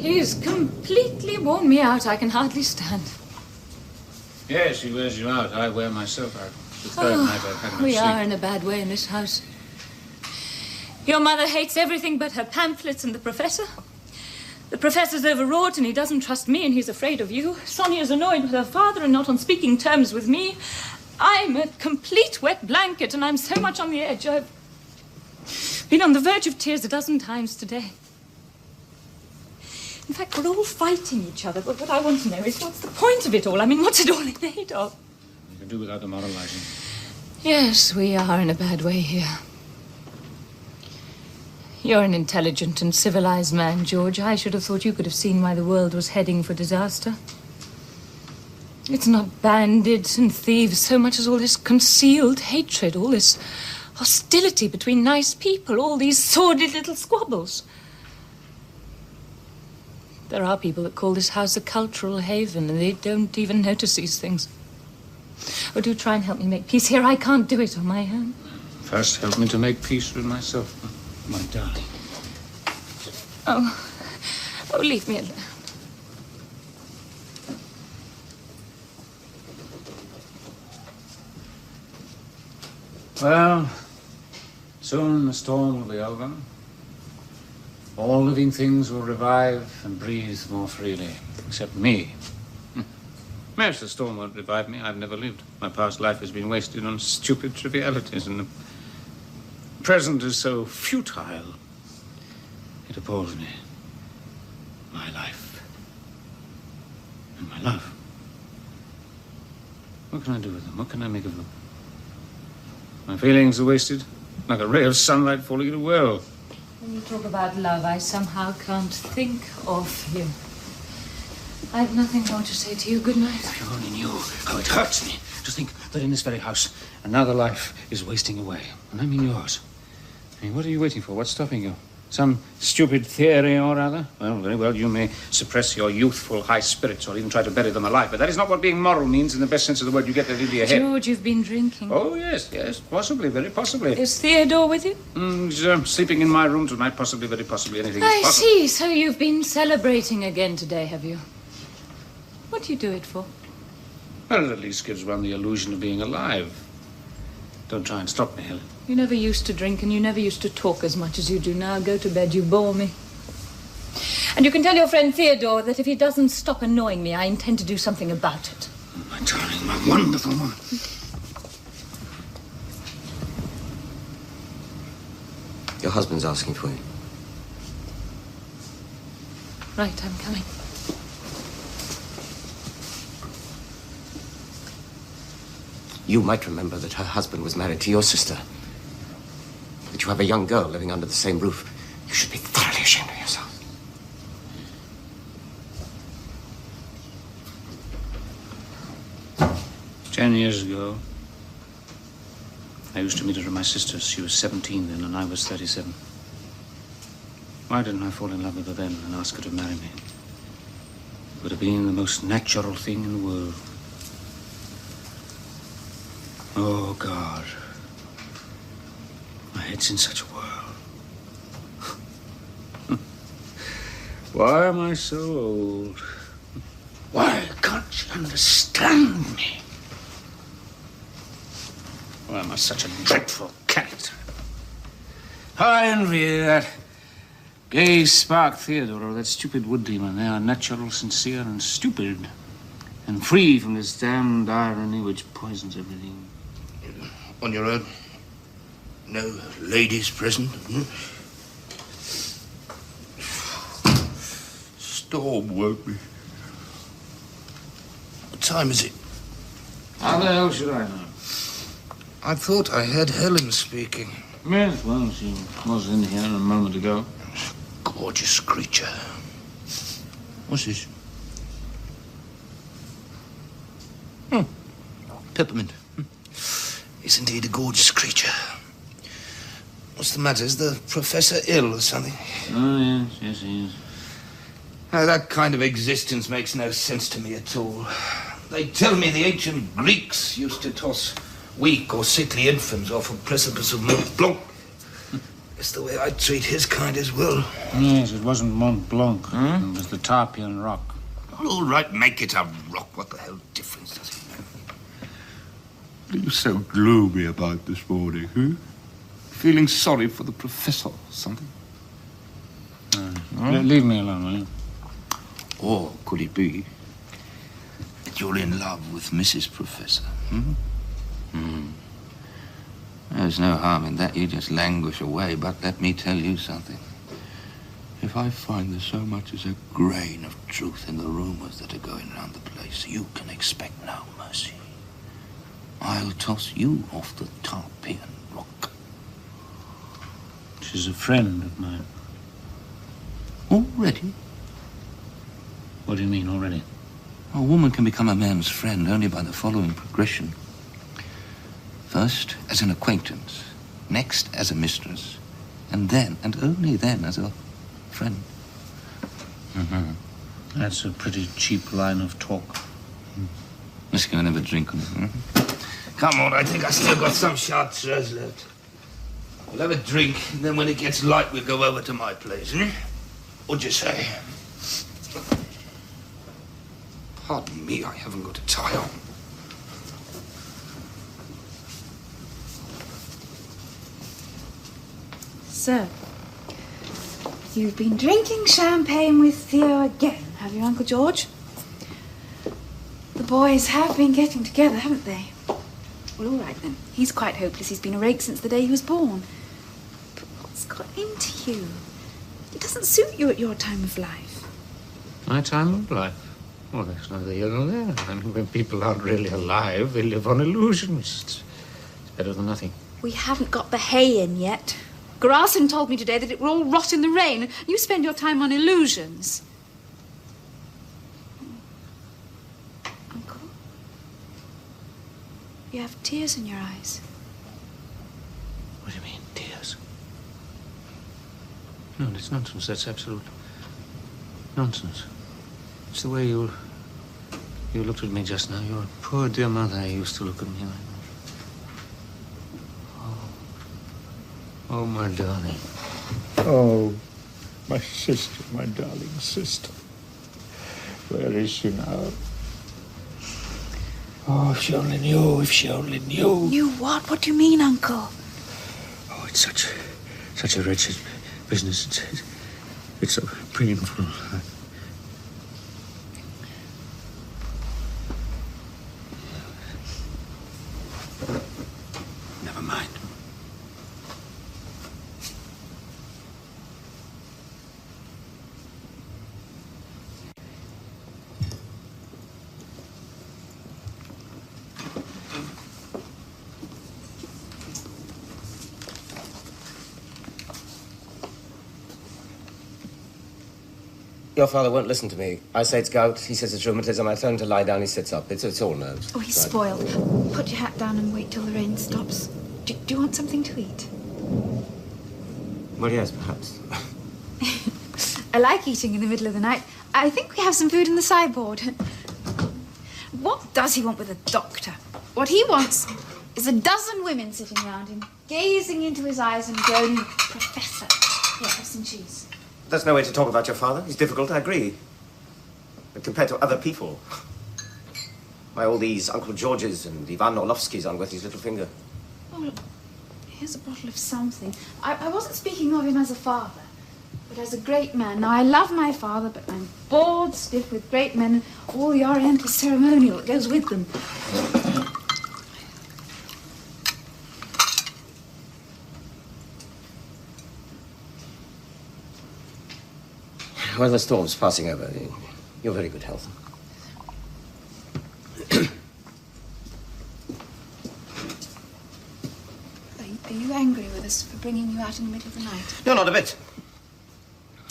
He's completely worn me out. I can hardly stand. Yes, he wears you out. I wear myself out. The third night I've had no We sleep. are in a bad way in this house. Your mother hates everything but her pamphlets and the professor. The professor's overwrought and he doesn't trust me and he's afraid of you. Sonia's annoyed with her father and not on speaking terms with me. I'm a complete wet blanket and I'm so much on the edge. I've been on the verge of tears a dozen times today. In fact, we're all fighting each other, but what I want to know is what's the point of it all? I mean, what's it all in aid of? You can do without the moralizing. Yes, we are in a bad way here. You're an intelligent and civilized man, George. I should have thought you could have seen why the world was heading for disaster. It's not bandits and thieves so much as all this concealed hatred, all this hostility between nice people, all these sordid little squabbles. There are people that call this house a cultural haven, and they don't even notice these things. Oh, do try and help me make peace here. I can't do it on my own. First, help me to make peace with myself, my darling. Oh, leave me alone. Well, soon the storm will be over. All living things will revive and breathe more freely, except me. Yes, the storm won't revive me. I've never lived. My past life has been wasted on stupid trivialities, and the present is so futile. It appalls me. My life. And my love. What can I do with them? What can I make of them? My feelings are wasted, like a ray of sunlight falling in a well. When you talk about love, I somehow can't think of you. I have nothing more to say to you. Good night. If you only knew how it hurts me to think that in this very house another life is wasting away. And I mean yours. I mean, what are you waiting for? What's stopping you? Some stupid theory or other? Well, very well, you may suppress your youthful high spirits or even try to bury them alive, but that is not what being moral means in the best sense of the word. You get that into your head. George, you've been drinking. Oh, yes, possibly, very possibly. Is Theodore with you? He's sleeping in my room tonight, possibly, very possibly. Anything is I possible. see. So you've been celebrating again today, have you? What do you do it for? Well, it at least gives one the illusion of being alive. Don't try and stop me, Helen. You never used to drink and you never used to talk as much as you do now. Go to bed, you bore me. And you can tell your friend Theodore that if he doesn't stop annoying me, I intend to do something about it. Oh, my darling, my wonderful woman. Your husband's asking for you. Right, I'm coming. You might remember that her husband was married to your sister. That you have a young girl living under the same roof. You should be thoroughly ashamed of yourself. 10 years ago, I used to meet her at my sister's. She was 17 then, and I was 37. Why didn't I fall in love with her then and ask her to marry me? It would have been the most natural thing in the world. Oh, God. My head's in such a whirl. Why am I so old? Why can't you understand me? Why am I such a dreadful character? How I envy that gay spark Theodore or that stupid wood demon. They are natural, sincere, and stupid, and free from this damned irony which poisons everything. On your own? No ladies present? Storm woke me. What time is it? How the hell should I know? I thought I heard Helen speaking. Yes, well, she was in here a moment ago. Gorgeous creature. What's this? Peppermint. Is indeed a gorgeous creature. What's the matter? Is the professor ill or something? Oh, yes, he is. That kind of existence makes no sense to me at all. They tell me the ancient Greeks used to toss weak or sickly infants off a precipice of Mont Blanc. It's the way I'd treat his kind as well. Yes, it wasn't Mont Blanc. It was the Tarpeian Rock. All right, make it a rock. What the hell difference does it make? What are you so gloomy about this morning, Feeling sorry for the professor or something? Leave me alone, will you? Or could it be that you're in love with Mrs. Professor? There's no harm in that. You just languish away. But let me tell you something. If I find there's so much as a grain of truth in the rumors that are going around the place, you can expect no mercy. I'll toss you off the Tarpeian Rock. She's a friend of mine. Already? What do you mean, already? A woman can become a man's friend only by the following progression. First, as an acquaintance. Next, as a mistress. And then, and only then, as a friend. That's a pretty cheap line of talk. Let's go and have a drink on it. Come on, I think I still got some chartreuse left. We'll have a drink, and then when it gets light, we'll go over to my place, What'd you say? Pardon me, I haven't got a tie on. So, you've been drinking champagne with Theo again, have you, Uncle George? The boys have been getting together, haven't they? Well, all right then. He's quite hopeless. He's been a rake since the day he was born. But what's got into you? It doesn't suit you at your time of life. My time of life? Well, that's neither here nor there. I mean, when people aren't really alive, they live on illusions. It's better than nothing. We haven't got the hay in yet. Garrison told me today that it will all rot in the rain. You spend your time on illusions. Uncle? You have tears in your eyes. What do you mean, tears? No, it's nonsense. That's absolute nonsense. It's the way you looked at me just now. Your poor dear mother used to look at me like that. Oh, my darling. Oh, my sister, my darling sister. Where is she now? Oh, if she only knew, if she only knew. Knew what? What do you mean, Uncle? Oh, it's such a wretched business. It's so painful. Never mind. Your father won't listen to me. I say it's gout, he says it's rheumatism. I tell him to lie down, he sits up. It's all nerves. Oh, he's spoiled. Put your hat down and wait till the rain stops. Do you want something to eat? Well, yes, perhaps. I like eating in the middle of the night. I think we have some food in the sideboard. What does he want with a doctor? What he wants is a dozen women sitting round him, gazing into his eyes and groaning, Professor. Here, have some cheese. That's no way to talk about your father. He's difficult, I agree. But compared to other people, why, all these Uncle Georges and Ivan Orlovskys on with his little finger. Oh, look, here's a bottle of something. I wasn't speaking of him as a father, but as a great man. Now, I love my father, but I'm bored stiff with great men and all the Oriental ceremonial that goes with them. Well, the storm's passing over. You're very good health. Are you angry with us for bringing you out in the middle of the night? No, not a bit.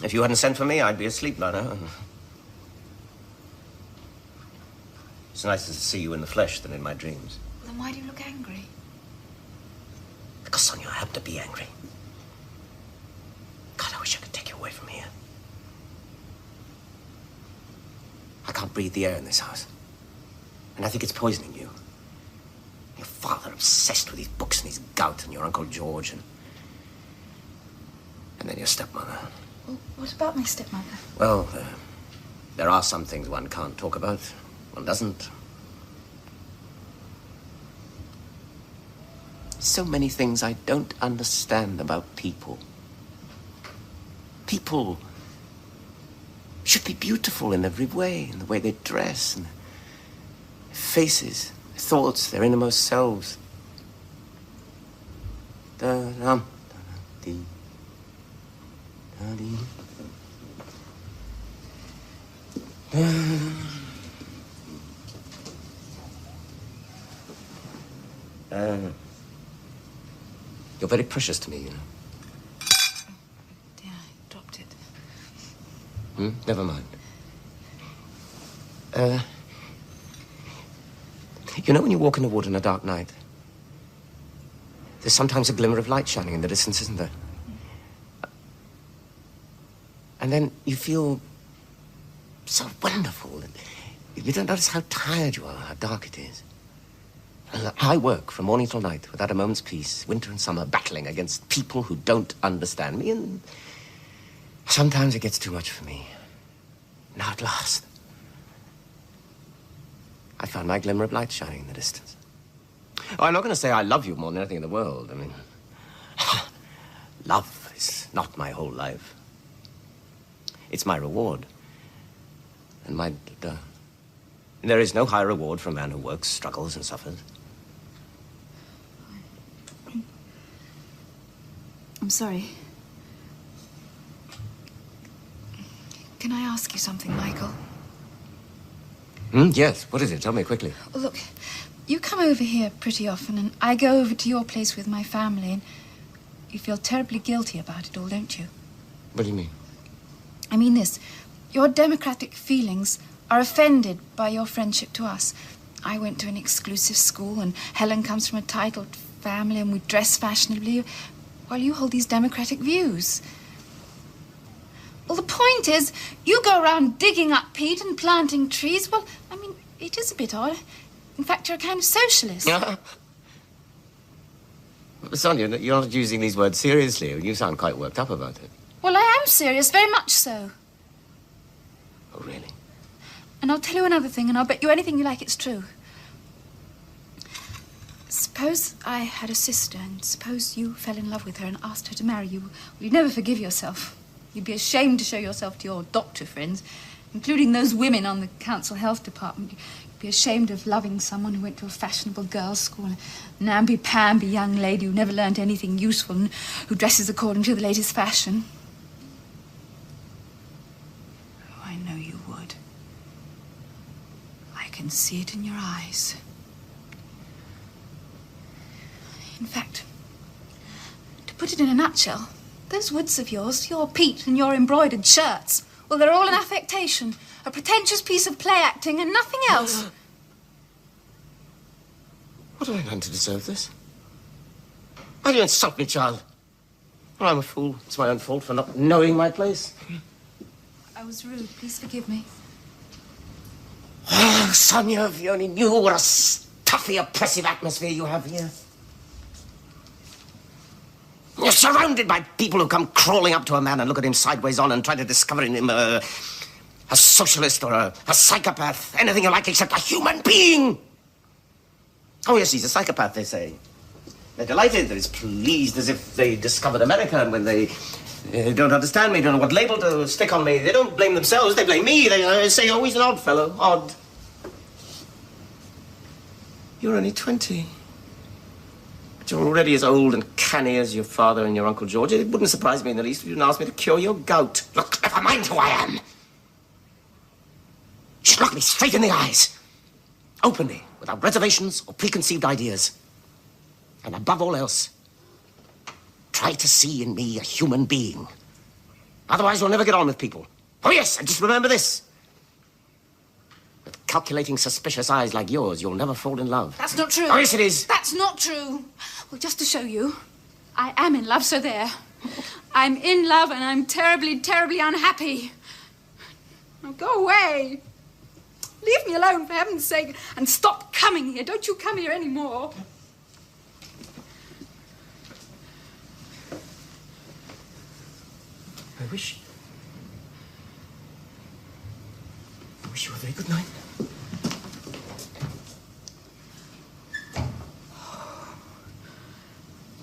If you hadn't sent for me, I'd be asleep by now. It's nicer to see you in the flesh than in my dreams. Well, then why do you look angry? Because, Sonya, I have to be angry. God, I wish I could take you away from here. I can't breathe the air in this house. And I think it's poisoning you. Your father obsessed with his books and his gout, and your Uncle George, and then your stepmother. Well, what about my stepmother? Well, there are some things one can't talk about. One doesn't. So many things I don't understand about people. People should be beautiful in every way, in the way they dress, and their faces, their thoughts, their innermost selves. You're very precious to me, you know. Dear, I dropped it. Never mind. You know when you walk in the wood on a dark night, there's sometimes a glimmer of light shining in the distance, isn't there? And then you feel so wonderful. You don't notice how tired you are, how dark it is. I work from morning till night without a moment's peace, winter and summer, battling against people who don't understand me, and sometimes it gets too much for me. Now at last, I found my glimmer of light shining in the distance. Oh, I'm not going to say I love you more than anything in the world. I mean, love is not my whole life. It's my reward. And there is no higher reward for a man who works, struggles, and suffers. I'm sorry. Can I ask you something, Michael? Yes. What is it? Tell me quickly. Well, look, you come over here pretty often, and I go over to your place with my family, and you feel terribly guilty about it all, don't you? What do you mean? I mean this. Your democratic feelings are offended by your friendship to us. I went to an exclusive school, and Helen comes from a titled family, and we dress fashionably, while you hold these democratic views. Well, the point is, you go around digging up peat and planting trees. Well, I mean, it is a bit odd. In fact, you're a kind of socialist. Sonya, you're not using these words seriously. You sound quite worked up about it. Well, I am serious, very much so. Oh, really? And I'll tell you another thing, and I'll bet you anything you like it's true. Suppose I had a sister, and suppose you fell in love with her and asked her to marry you. Well, you'd never forgive yourself. You'd be ashamed to show yourself to your doctor friends, including those women on the council health department. You'd be ashamed of loving someone who went to a fashionable girls' school, an namby-pamby young lady who never learned anything useful and who dresses according to the latest fashion. Oh, I know you would. I can see it in your eyes. In fact, to put it in a nutshell, those woods of yours, your peat and your embroidered shirts, Well, they're all an affectation. A pretentious piece of play acting and nothing else. What have I done to deserve this? Why do you insult me, child? Well, I'm a fool. It's my own fault for not knowing my place. I was rude. Please forgive me. Oh, Sonya, if you only knew what a stuffy, oppressive atmosphere you have here. You're surrounded by people who come crawling up to a man and look at him sideways on and try to discover in him a socialist or a psychopath, anything you like except a human being. Oh, yes, he's a psychopath, they say. They're delighted, they're as pleased as if they discovered America, and when they don't understand me, don't know what label to stick on me, they don't blame themselves, they blame me. They say, oh, he's an odd fellow, odd. You're only 20. But you're already as old and canny as your father and your Uncle George. It wouldn't surprise me in the least if you didn't ask me to cure your gout. Look, never mind who I am. You should look me straight in the eyes. Openly, without reservations or preconceived ideas. And above all else, try to see in me a human being. Otherwise, you'll never get on with people. Oh, yes, and just remember this. With calculating, suspicious eyes like yours, you'll never fall in love. That's not true. Oh, yes, it is. That's not true. Well, just to show you, I am in love, so there. I'm in love and I'm terribly, terribly unhappy. Now go away. Leave me alone, for heaven's sake, and stop coming here. Don't you come here anymore. I wish you a very good night.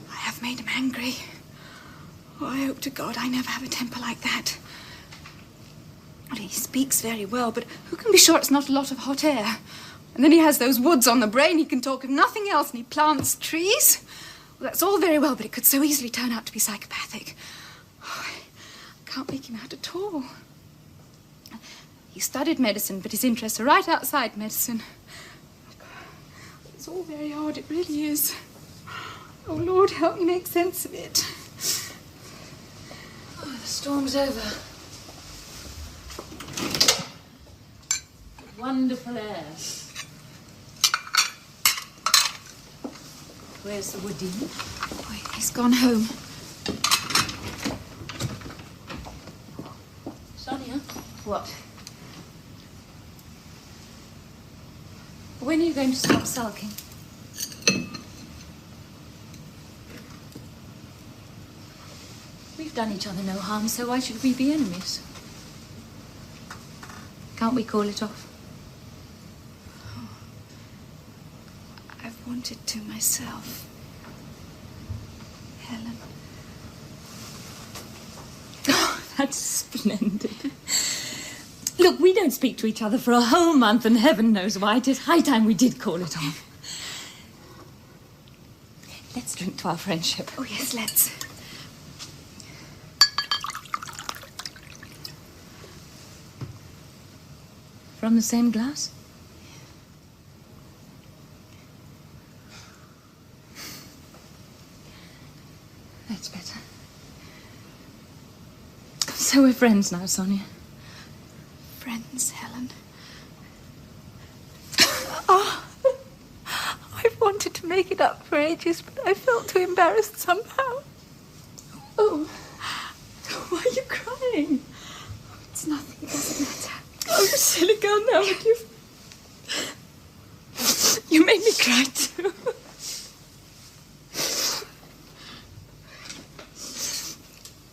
I have made him angry. Oh, I hope to God I never have a temper like that. Well, he speaks very well, but who can be sure it's not a lot of hot air? And then he has those woods on the brain. He can talk of nothing else, and he plants trees. Well, that's all very well, but it could so easily turn out to be psychopathic. Oh, I can't make him out at all. He studied medicine, but his interests are right outside medicine. It's all very odd, it really is. Oh, Lord, help me make sense of it. Oh, the storm's over. Wonderful air. Where's the woodie? Oh, he's gone home. Sonya? What? When are you going to stop sulking? We've done each other no harm, so why should we be enemies? Can't we call it off? I've wanted to myself. Helen. Oh, that's splendid. Look, we don't speak to each other for a whole month, and heaven knows why. It is high time we did call it off. Let's drink to our friendship. Oh, yes, let's. From the same glass? That's better. So we're friends now, Sonya. Friends, Helen. Oh, I've wanted to make it up for ages, but I felt too embarrassed somehow. Oh, why are you crying? Oh, it's nothing, it doesn't matter. Oh, you silly girl, now would you... You made me cry too.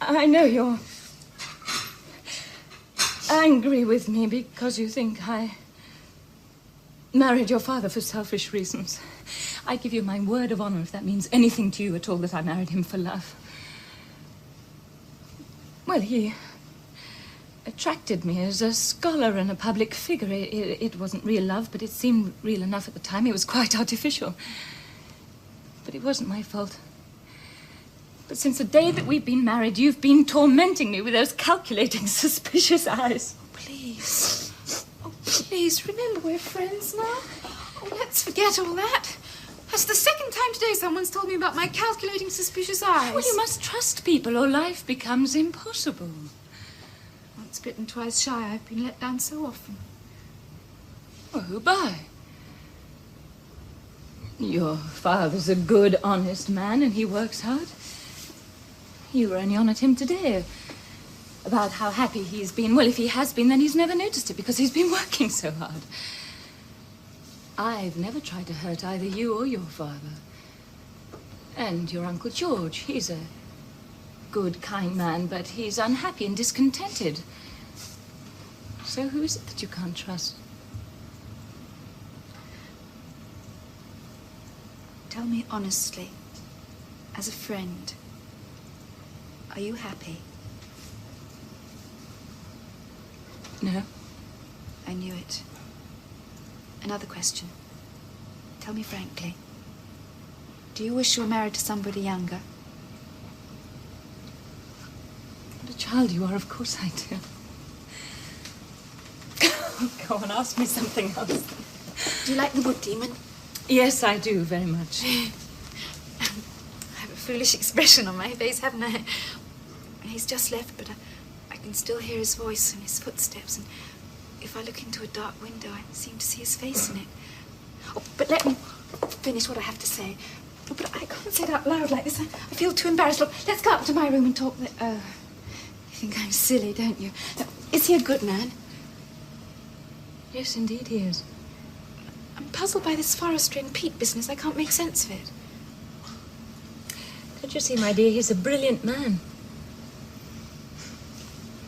I know you're angry with me because you think I married your father for selfish reasons. I give you my word of honor, if that means anything to you at all, that I married him for love. Well, he attracted me as a scholar and a public figure. It wasn't real love, but it seemed real enough at the time. It was quite artificial. But it wasn't my fault. But since the day that we've been married, you've been tormenting me with those calculating, suspicious eyes. Please. Oh, please, remember we're friends now. Oh, let's forget all that. That's the second time today someone's told me about my calculating, suspicious eyes. Well, you must trust people or life becomes impossible. It's bitten, twice shy. I've been let down so often. Well, who by? Your father's a good, honest man, and he works hard. You were only on at him today about how happy he's been. Well, if he has been, then he's never noticed it because he's been working so hard. I've never tried to hurt either you or your father. And your Uncle George, he's a good, kind man, but he's unhappy and discontented. So who is it that you can't trust? Tell me honestly, as a friend, are you happy? No. I knew it. Another question. Tell me frankly, do you wish you were married to somebody younger? What a child you are, of course I do. Go on, ask me something else. Do you like the wood demon? Yes, I do, very much. I have a foolish expression on my face, haven't I? He's just left, but I can still hear his voice and his footsteps, and if I look into a dark window, I seem to see his face in it. Oh, but let me finish what I have to say. Oh, but I can't say it out loud like this. I feel too embarrassed. Look, let's go up to my room and talk. Oh, you think I'm silly, don't you? Is he a good man? Yes, indeed he is. I'm puzzled by this forestry and peat business. I can't make sense of it. Don't you see, my dear, he's a brilliant man.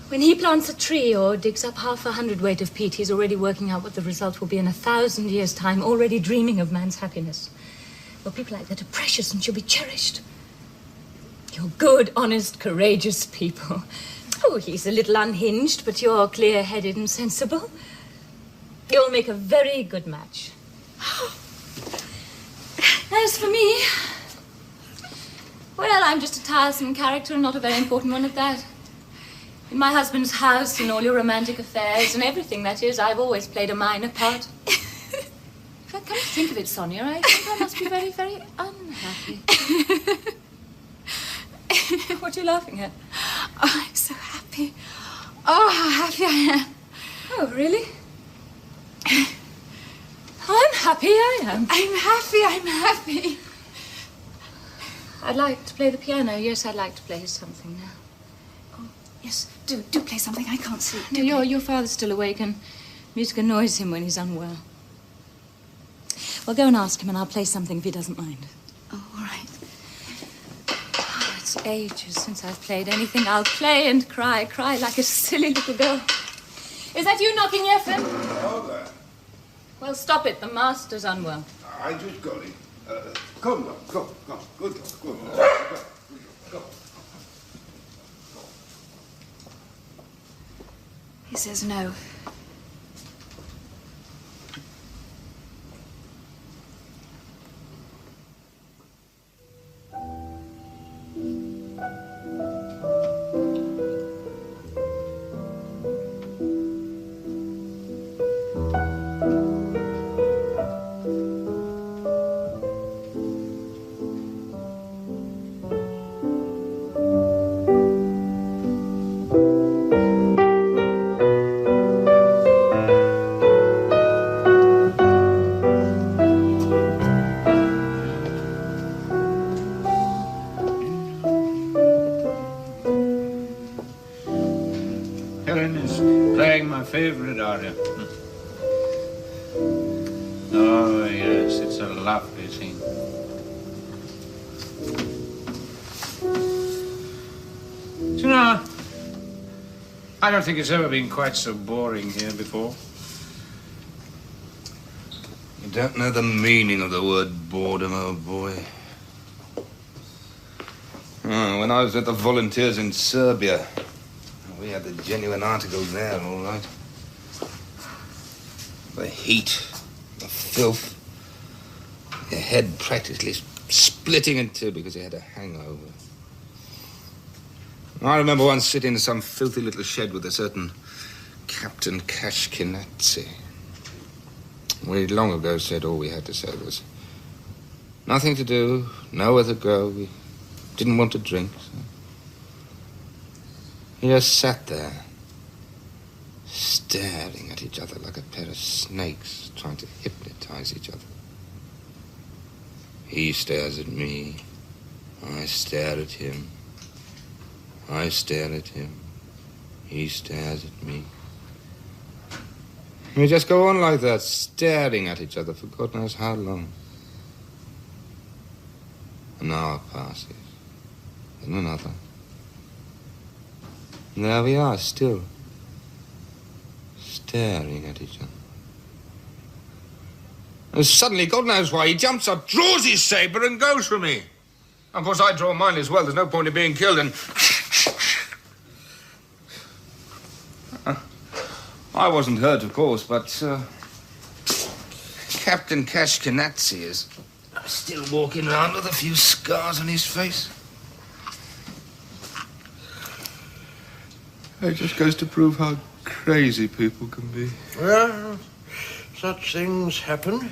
When he plants a tree or digs up half a hundredweight of peat, he's already working out what the result will be in 1,000 years' time, already dreaming of man's happiness. Well, people like that are precious and should be cherished. You're good, honest, courageous people. Oh, he's a little unhinged, but you're clear-headed and sensible. You'll make a very good match. As for me, well, I'm just a tiresome character and not a very important one at that. In my husband's house, in all your romantic affairs and everything, that is, I've always played a minor part. If I come to think of it, Sonya, I think I must be very, very unhappy. What are you laughing at? Oh, I'm so happy. Oh, how happy I am. Oh, really? I'm happy, I am. I'm happy. I'd like to play the piano. Yes, I'd like to play something now. Oh, yes, do play something. I can't sleep. Your father's still awake and music annoys him when he's unwell. Well, go and ask him and I'll play something if he doesn't mind. Oh, all right. Oh, it's ages since I've played anything. I'll play and cry like a silly little girl. Is that you knocking, Effen? Hello there. Well, stop it. The master's unwell. I just got it. Come now, come. Good dog, go. He says no. Helen is playing my favorite aria. Oh, yes, it's a lovely scene. Do you know, I don't think it's ever been quite so boring here before. You don't know the meaning of the word boredom, old boy. Oh, when I was at the volunteers in Serbia, we had the genuine articles there, all right. The heat, the filth, your head practically splitting in two because you had a hangover. I remember once sitting in some filthy little shed with a certain Captain Kashkinatsi. We long ago said all we had to say was nothing to do, nowhere to go. We didn't want to drink. So he just sat there, staring at each other like a pair of snakes trying to hypnotize each other. He stares at me. I stare at him. I stare at him. He stares at me. We just go on like that, staring at each other for God knows how long. An hour passes, then another. And there we are, still, staring at each other. And suddenly, God knows why, he jumps up, draws his saber, and goes for me. Of course, I draw mine as well. There's no point in being killed, and... I wasn't hurt, of course, but Captain Kashkenatzi is still walking around with a few scars on his face. It just goes to prove how crazy people can be. Well, such things happen.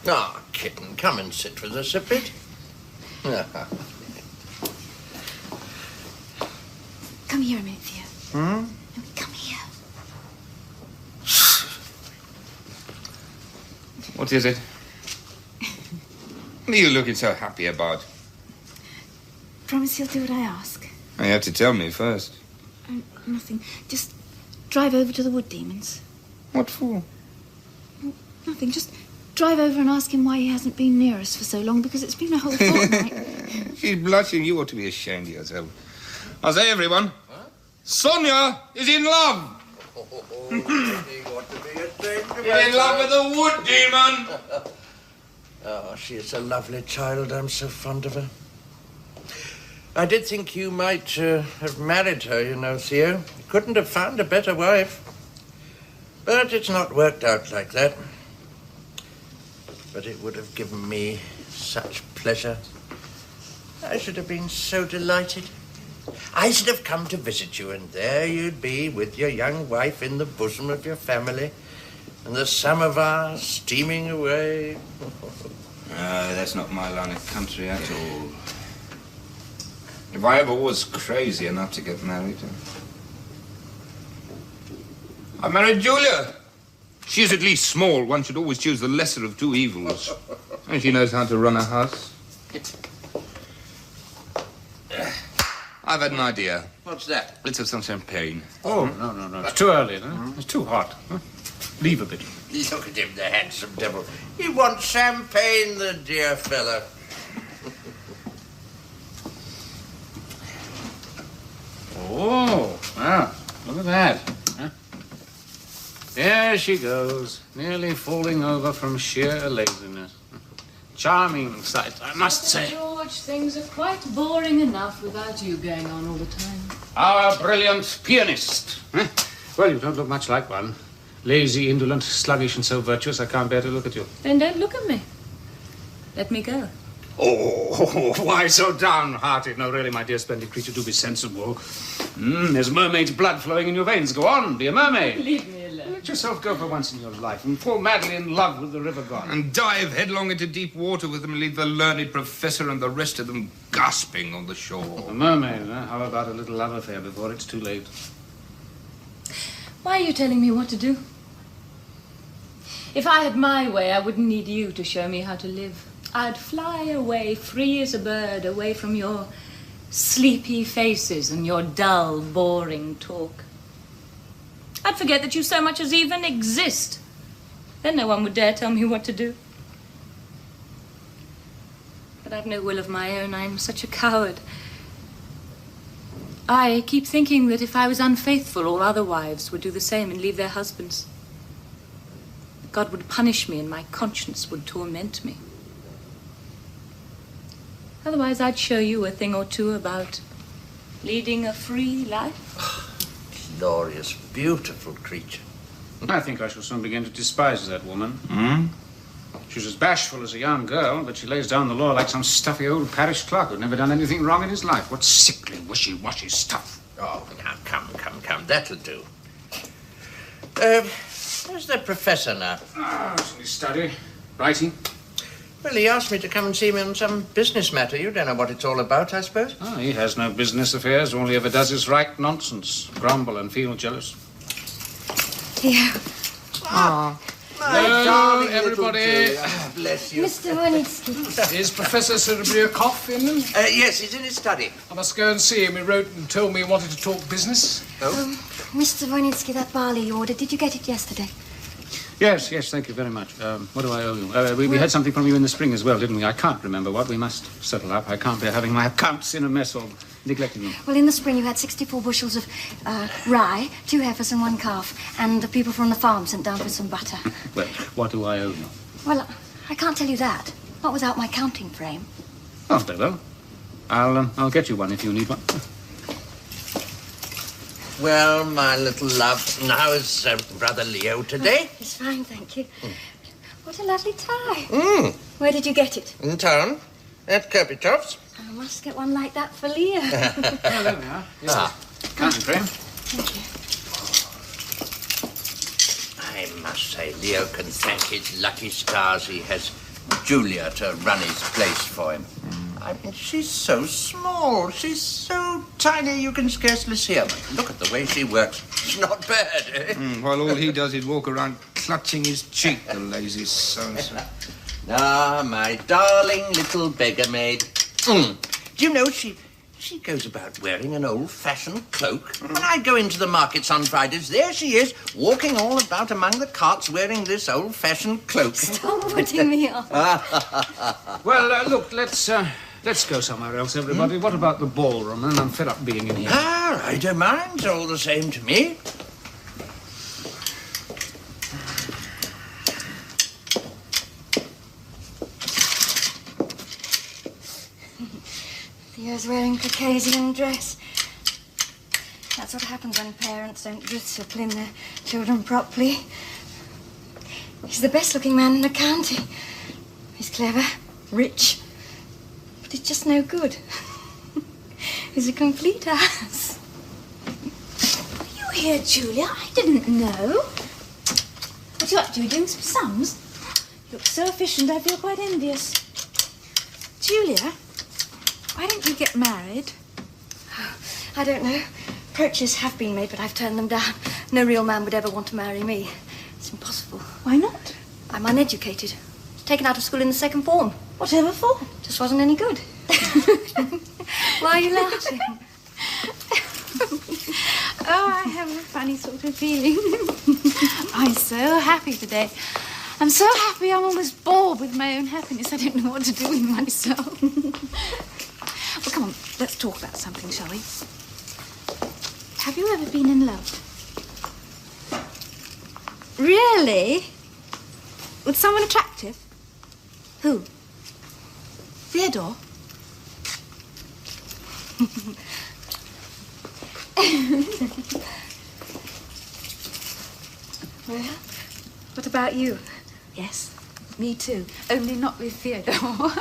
Ah, kitten, come and sit with us a bit. Come here a minute, Theo. Hmm? No, come here. What is it? What are you looking so happy about? Promise you'll do what I ask. You have to tell me first. Nothing. Just drive over to the Wood Demons. What for? Nothing. Just drive over and ask him why he hasn't been near us for so long, because it's been a whole fortnight. She's blushing. You ought to be ashamed of yourself. I'll say, everyone, Sonya is in love. You ought to be ashamed of He's in love with the Wood Demon. Oh, she is a lovely child. I'm so fond of her. I did think you might have married her, you know, Theo. You couldn't have found a better wife. But it's not worked out like that. But it would have given me such pleasure. I should have been so delighted. I should have come to visit you, and there you'd be with your young wife in the bosom of your family, and the samovar steaming away. That's not my line of country at all. If I ever was crazy enough to get married, I married Julia. She is at least small. One should always choose the lesser of two evils. And she knows how to run a house. I've had an idea. What's that? Let's have some champagne. Oh, no. It's too early, no? It's too hot. Huh? Leave a bit. Look at him, the handsome devil. He wants champagne, the dear fellow. Oh, wow. Look at that. Huh? There she goes, nearly falling over from sheer laziness. Charming sight, I must say. George, things are quite boring enough without you going on all the time. Our brilliant pianist. Huh? Well, you don't look much like one. Lazy, indolent, sluggish, and so virtuous, I can't bear to look at you. Then don't look at me. Let me go. Oh, why so downhearted? No, really, my dear splendid creature, do be sensible. There's mermaid's blood flowing in your veins. Go on, be a mermaid. Leave me alone. Let yourself go for once in your life and fall madly in love with the river god. And dive headlong into deep water with them and leave the learned professor and the rest of them gasping on the shore. A mermaid, huh? How about a little love affair before it's too late? Why are you telling me what to do? If I had my way, I wouldn't need you to show me how to live. I'd fly away, free as a bird, away from your sleepy faces and your dull, boring talk. I'd forget that you so much as even exist. Then no one would dare tell me what to do. But I've no will of my own. I'm such a coward. I keep thinking that if I was unfaithful, all other wives would do the same and leave their husbands. God would punish me and my conscience would torment me. Otherwise, I'd show you a thing or two about leading a free life. Glorious, beautiful creature. I think I shall soon begin to despise that woman. She's as bashful as a young girl, but she lays down the law like some stuffy old parish clerk who'd never done anything wrong in his life. What sickly, wishy-washy stuff. Oh, now, come. That'll do. Where's the professor now? It's in his study, writing. Well, he asked me to come and see him on some business matter. You don't know what it's all about, I suppose? Oh, he has no business affairs. All he ever does is write nonsense, grumble and feel jealous. Yeah. Hello, everybody. Bless you. Mr. Voynitsky. Is Professor Serebryakov in? Yes, he's in his study. I must go and see him. He wrote and told me he wanted to talk business. Oh? Mr. Voynitsky, that barley you ordered, did you get it yesterday? Yes, thank you very much. What do I owe you? We had something from you in the spring as well, didn't we? I can't remember what. We must settle up. I can't bear having my accounts in a mess or neglecting them. Well, in the spring you had 64 bushels of rye, 2 heifers and 1 calf, and the people from the farm sent down for some butter. Well, what do I owe you? Well, I can't tell you that. Not without my counting frame. Oh, very well. I'll get you one if you need one. Well, my little love, and how is Brother Leo today? Oh, he's fine, thank you. What a lovely tie. Where did you get it? In town, at Kirpitov's. I must get one like that for Leo. Oh, there we are. Yes. Counting frame. Thank you. I must say, Leo can thank his lucky stars he has Julia to run his place for him. I mean, she's so small. She's so tiny you can scarcely see her. But look at the way she works. It's not bad, eh? While all he does is walk around clutching his cheek, the lazy so-and-so. Ah, my darling little beggar maid. Do you know, she goes about wearing an old-fashioned cloak. When I go into the markets on Fridays, there she is, walking all about among the carts wearing this old-fashioned cloak. Stop putting me off. Well, look, let's go somewhere else, everybody. What about the ballroom? And I'm fed up being in here. Ah, I don't mind. It's all the same to me. Theo's wearing Caucasian dress. That's what happens when parents don't discipline their children properly. He's the best-looking man in the county. He's clever, rich, but he's just no good. He's a complete ass. Are you here, Julia? I didn't know. What are you up to? Doing some sums? You look so efficient, I feel quite envious. Julia, why don't you get married? I don't know. Approaches have been made, but I've turned them down. No real man would ever want to marry me. It's impossible. Why not? I'm uneducated. Taken out of school in the 2nd form. Whatever for? Just wasn't any good. Why are you laughing? Oh, I have a funny sort of feeling. I'm so happy today. I'm so happy I'm almost bored with my own happiness. I don't know what to do with myself. Well, come on, let's talk about something, shall we? Have you ever been in love? Really? With someone attractive? Who? Theodore? Well, what about you? Yes, me too. Only not with Theodore.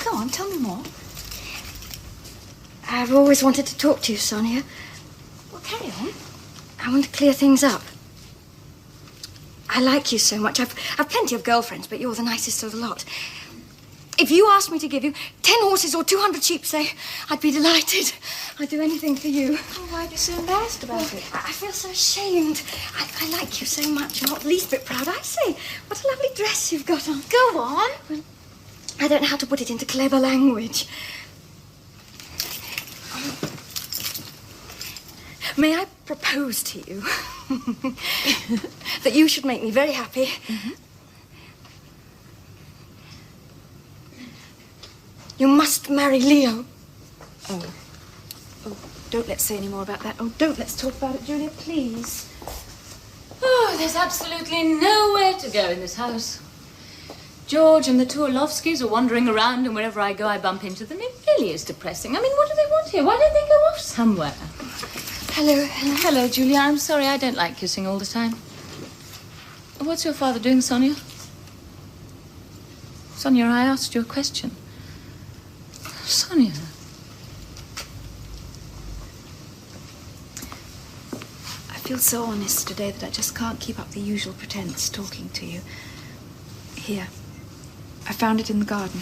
Go on, tell me more. I've always wanted to talk to you, Sonya. Well, carry on. I want to clear things up. I like you so much. I've plenty of girlfriends, but you're the nicest of the lot. If you asked me to give you 10 horses or 200 sheep, say, I'd be delighted. I'd do anything for you. Oh, why are you so embarrassed about it? I feel so ashamed. I like you so much. I'm not the least bit proud. I say, what a lovely dress you've got on. Go on. Well, I don't know how to put it into clever language. May I propose to you that you should make me very happy? Mm-hmm. You must marry Leo. Oh, don't let's say any more about that. Oh, don't let's talk about it, Julia, please. Oh, there's absolutely nowhere to go in this house. George and the two Orlovskys are wandering around, and wherever I go, I bump into them. It really is depressing. I mean, what do they want here? Why don't they go off somewhere? Hello, Helen. Hello, Julia. I'm sorry, I don't like kissing all the time. What's your father doing, Sonya? Sonya, I asked you a question. Sonya. I feel so honest today that I just can't keep up the usual pretense talking to you. Here. I found it in the garden.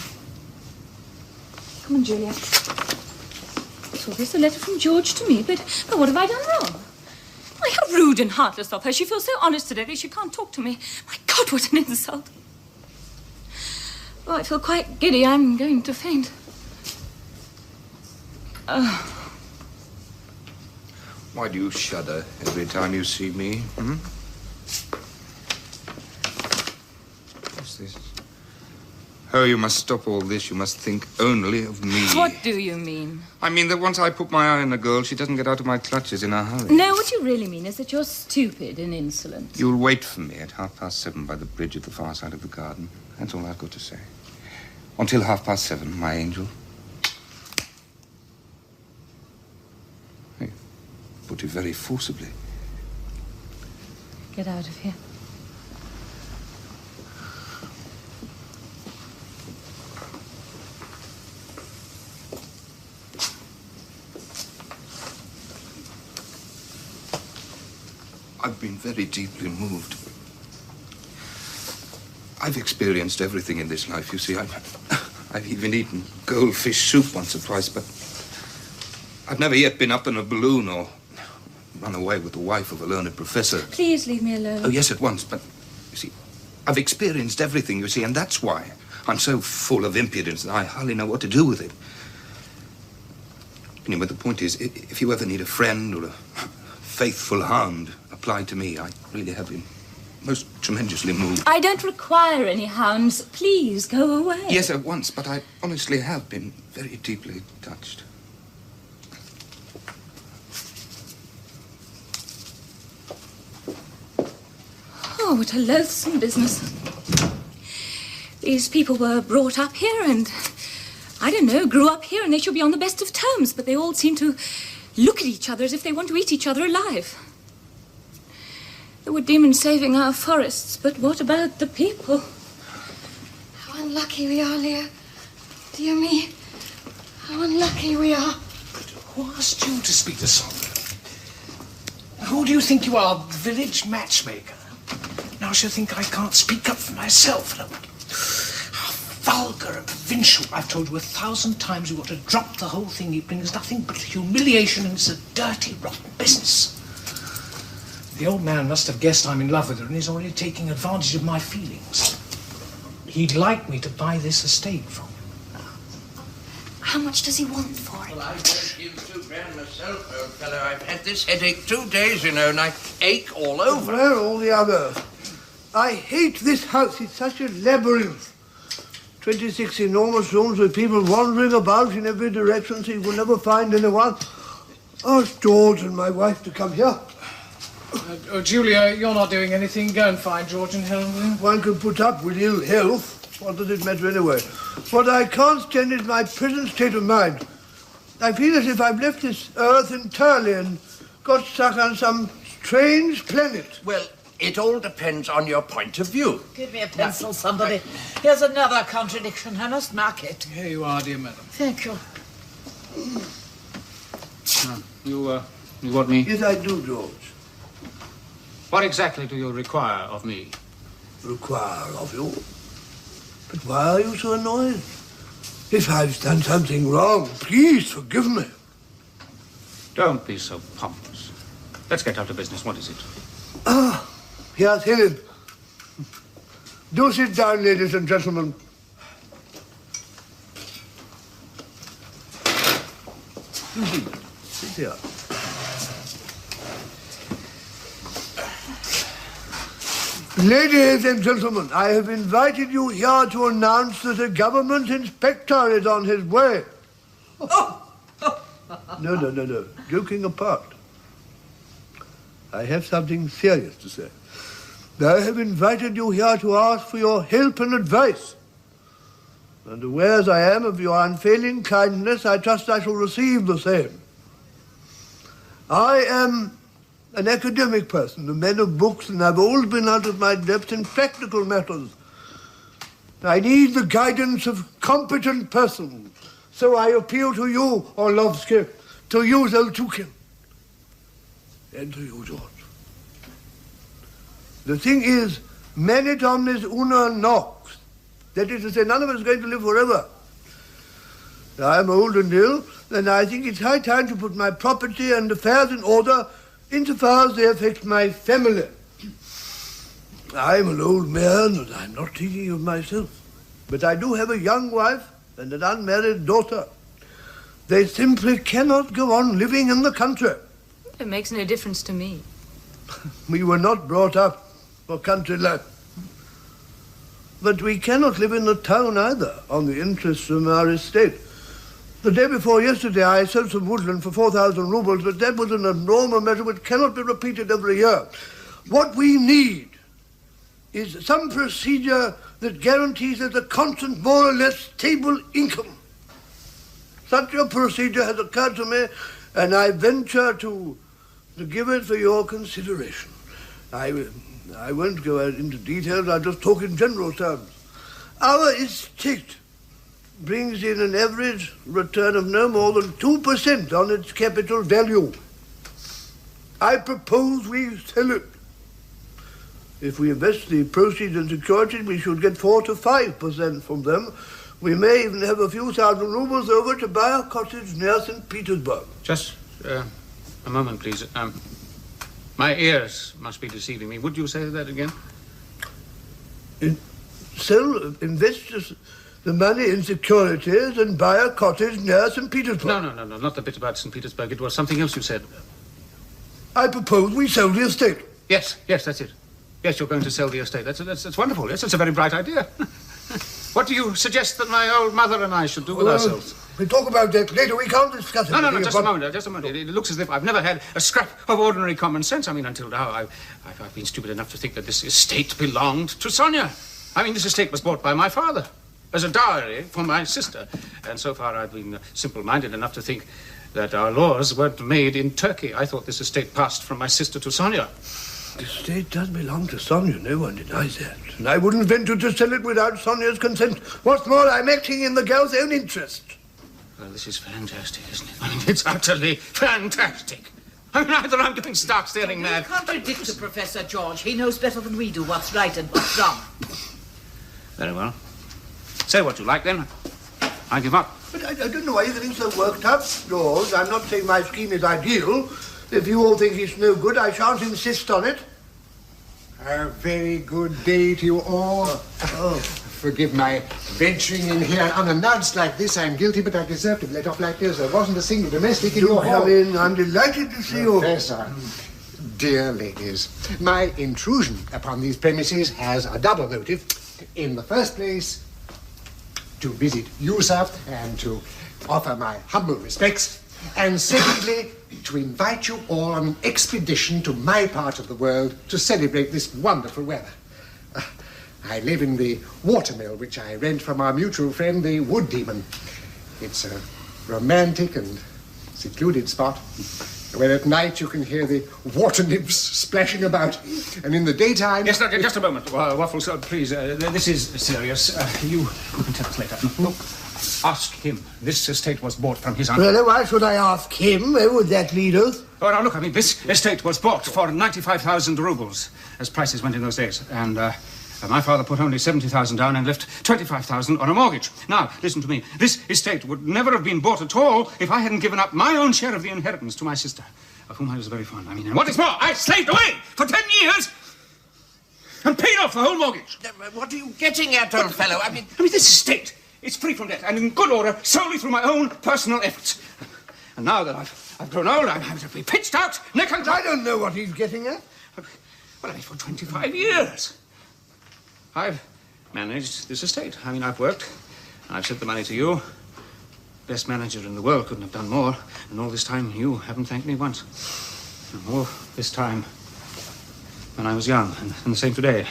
Come on, Julia. So this is a letter from George to me, but what have I done wrong? Why, how rude and heartless of her. She feels so honest today that she can't talk to me. My God, what an insult. Oh, I feel quite giddy. I'm going to faint. Why do you shudder every time you see me? Hmm? What's this? Oh, you must stop all this. You must think only of me. What do you mean? I mean that once I put my eye on a girl, she doesn't get out of my clutches in a hurry. No, what you really mean is that you're stupid and insolent. You'll wait for me at 7:30 by the bridge at the far side of the garden. That's all I've got to say. Until 7:30, my angel. Hey, put it very forcibly. Get out of here. I've been very deeply moved. I've experienced everything in this life, you see. I've even eaten goldfish soup once or twice, but I've never yet been up in a balloon or run away with the wife of a learned professor. Please leave me alone. Oh, yes, at once, but, you see, I've experienced everything, you see, and that's why I'm so full of impudence that I hardly know what to do with it. Anyway, the point is, if you ever need a friend or a faithful hound, apply to me. I really have been most tremendously moved. I don't require any hounds. Please, go away. Yes, at once, but I honestly have been very deeply touched. Oh, what a loathsome business. These people were brought up here and, I don't know, grew up here and they should be on the best of terms, but they all seem to look at each other as if they want to eat each other alive. There were demons saving our forests, but what about the people? How unlucky we are, Leah. Dear me, how unlucky we are. But who asked you to speak to Sonya? Who do you think you are, the village matchmaker? Now she'll think I can't speak up for myself. How vulgar and provincial. I've told you 1,000 times you ought to drop the whole thing. It brings nothing but humiliation and it's a dirty, rotten business. The old man must have guessed I'm in love with her and he's already taking advantage of my feelings. He'd like me to buy this estate from him. How much does he want for it? Well, I don't give 2 grand myself, old fellow. I've had this headache 2 days, you know, and I ache all over. Where are all the others? I hate this house. It's such a labyrinth. 26 enormous rooms with people wandering about in every direction so you will never find anyone. Ask George and my wife to come here. Julia, you're not doing anything. Go and find George and Helen. One can put up with ill health. What does it matter anyway? What I can't stand is my present state of mind. I feel as if I've left this earth entirely and got stuck on some strange planet. Well, it all depends on your point of view. Give me a pencil, somebody. Here's another contradiction. I must mark it. Here you are, dear madam. Thank you. You want me? Yes, I do, George. What exactly do you require of me? Require of you? But why are you so annoyed? If I've done something wrong, please forgive me. Don't be so pompous. Let's get down to business. What is it? Ah, here's Helen. Do sit down, ladies and gentlemen. Sit here. Ladies and gentlemen, I have invited you here to announce that a government inspector is on his way. No. Joking apart. I have something serious to say. I have invited you here to ask for your help and advice. And aware as I am of your unfailing kindness, I trust I shall receive the same. I am an academic person, a man of books, and I've always been out of my depth in practical matters. I need the guidance of competent persons. So I appeal to you, Orlovsky, to you, Zoltukin, and to you, George. The thing is, manet omnes una nox. That is to say, none of us is going to live forever. I'm old and ill, and I think it's high time to put my property and affairs in order insofar as they affect my family. I'm an old man, and I'm not thinking of myself. But I do have a young wife and an unmarried daughter. They simply cannot go on living in the country. It makes no difference to me. We were not brought up for country life. But we cannot live in the town either on the interests from our estate. The day before yesterday I sold some woodland for 4,000 rubles, but that was an abnormal measure which cannot be repeated every year. What we need is some procedure that guarantees us a constant, more or less stable income. Such a procedure has occurred to me, and I venture to give it for your consideration. I won't go into details, I'll just talk in general terms. Our estate brings in an average return of no more than 2% on its capital value. I propose we sell it. If we invest the proceeds in securities, we should get 4 to 5% from them. We may even have a few thousand rubles over to buy a cottage near St. Petersburg. Just a moment, please. My ears must be deceiving me. Would you say that again? Invest the money in securities and buy a cottage near St. Petersburg. No, not the bit about St. Petersburg. It was something else you said. I propose we sell the estate. Yes, that's it. Yes, you're going to sell the estate. That's wonderful. Yes, it's a very bright idea. What do you suggest that my old mother and I should do with ourselves? We'll talk about that later. We can't discuss it. No, just a moment. It looks as if I've never had a scrap of ordinary common sense. I mean, until now, I've been stupid enough to think that this estate belonged to Sonya. I mean, this estate was bought by my father as a dowry for my sister. And so far, I've been simple-minded enough to think that our laws weren't made in Turkey. I thought this estate passed from my sister to Sonya. The estate does belong to Sonya, no one denies that. And I wouldn't venture to sell it without Sonya's consent. What's more, I'm acting in the girl's own interest. Well, this is fantastic, isn't it? I mean, it's utterly fantastic. I mean, either I'm going stark staring mad. You contradict the Professor, George. He knows better than we do what's right and what's wrong. Very well. Say what you like, then. I give up. But I don't know why you're getting so worked up, George. I'm not saying my scheme is ideal. If you all think it's no good, I shan't insist on it. A very good day to you all. Forgive my venturing in here unannounced like this. I'm guilty, but I deserve to be let off like this. There wasn't a single domestic in your hall. I'm delighted to see you. Professor, dear ladies, my intrusion upon these premises has a double motive. In the first place, to visit you, sir, and to offer my humble respects. And secondly, to invite you all on an expedition to my part of the world to celebrate this wonderful weather. I live in the watermill, which I rent from our mutual friend, the Wood Demon. It's a romantic and secluded spot, where at night you can hear the water nymphs splashing about, and in the daytime... Yes, no, just a moment, Waffles, please. This is serious. You can tell us later. No. Ask him. This estate was bought from his uncle. Well, why should I ask him? Where would that lead us? Oh, now, look, I mean, this estate was bought for 95,000 rubles, as prices went in those days. And my father put only 70,000 down and left 25,000 on a mortgage. Now, listen to me. This estate would never have been bought at all if I hadn't given up my own share of the inheritance to my sister, of whom I was very fond. I mean, and what is more, I slaved away for 10 years and paid off the whole mortgage. What are you getting at, old fellow? I mean, this estate... It's free from debt and in good order solely through my own personal efforts. And now that I've grown old, I'm having to be pitched out, neck and I don't know what he's getting at. Well, I mean, for 25 years. I've managed this estate. I mean, I've worked, and I've sent the money to you. Best manager in the world couldn't have done more. And all this time, you haven't thanked me once. And all this time, when I was young, and the same today.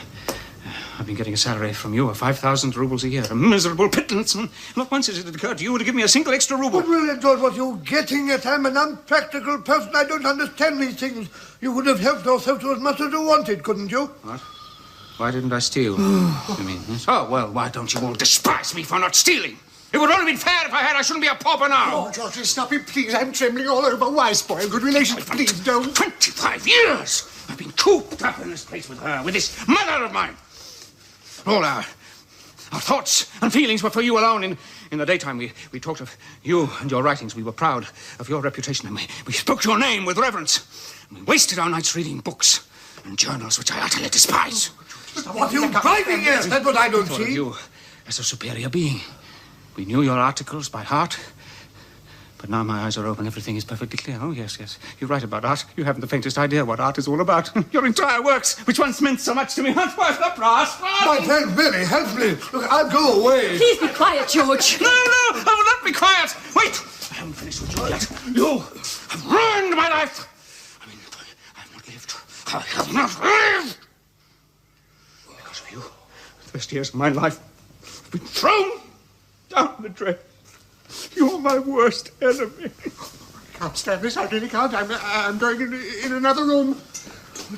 I've been getting a salary from you of 5,000 rubles a year, a miserable pittance, and not once has it occurred to you to give me a single extra ruble. But really, George, what you're getting at, I'm an unpractical person. I don't understand these things. You would have helped yourself to as much as you wanted, couldn't you? What? Why didn't I steal? You mean? Yes? Oh, well, why don't you all despise me for not stealing? It would only be fair if I had. I shouldn't be a pauper now. Oh, George, stop it, please. I'm trembling all over. Why spoil good relations? Please don't. 25 years! I've been cooped up in this place with her, with this mother of mine. All our Our thoughts and feelings were for you alone. In the daytime, we talked of you and your writings. We were proud of your reputation, and we spoke your name with reverence. And we wasted our nights reading books and journals, which I utterly despise. What are you driving at? That's what I don't Thought of see. you as a superior being. We knew your articles by heart. But now my eyes are open, everything is perfectly clear. Oh, yes. You write about art. You haven't the faintest idea what art is all about. Your entire works, which once meant so much to me, aren't worth the price. My friend, Billy, help me. Look, I'll go away. Please be quiet, George. No, I will not be quiet. Wait, I haven't finished with you yet. You have ruined my life. I have not lived. I have not lived. Because of you, the best years of my life have been thrown down the drain. You're my worst enemy. I can't stand this. I really can't. I'm going in another room.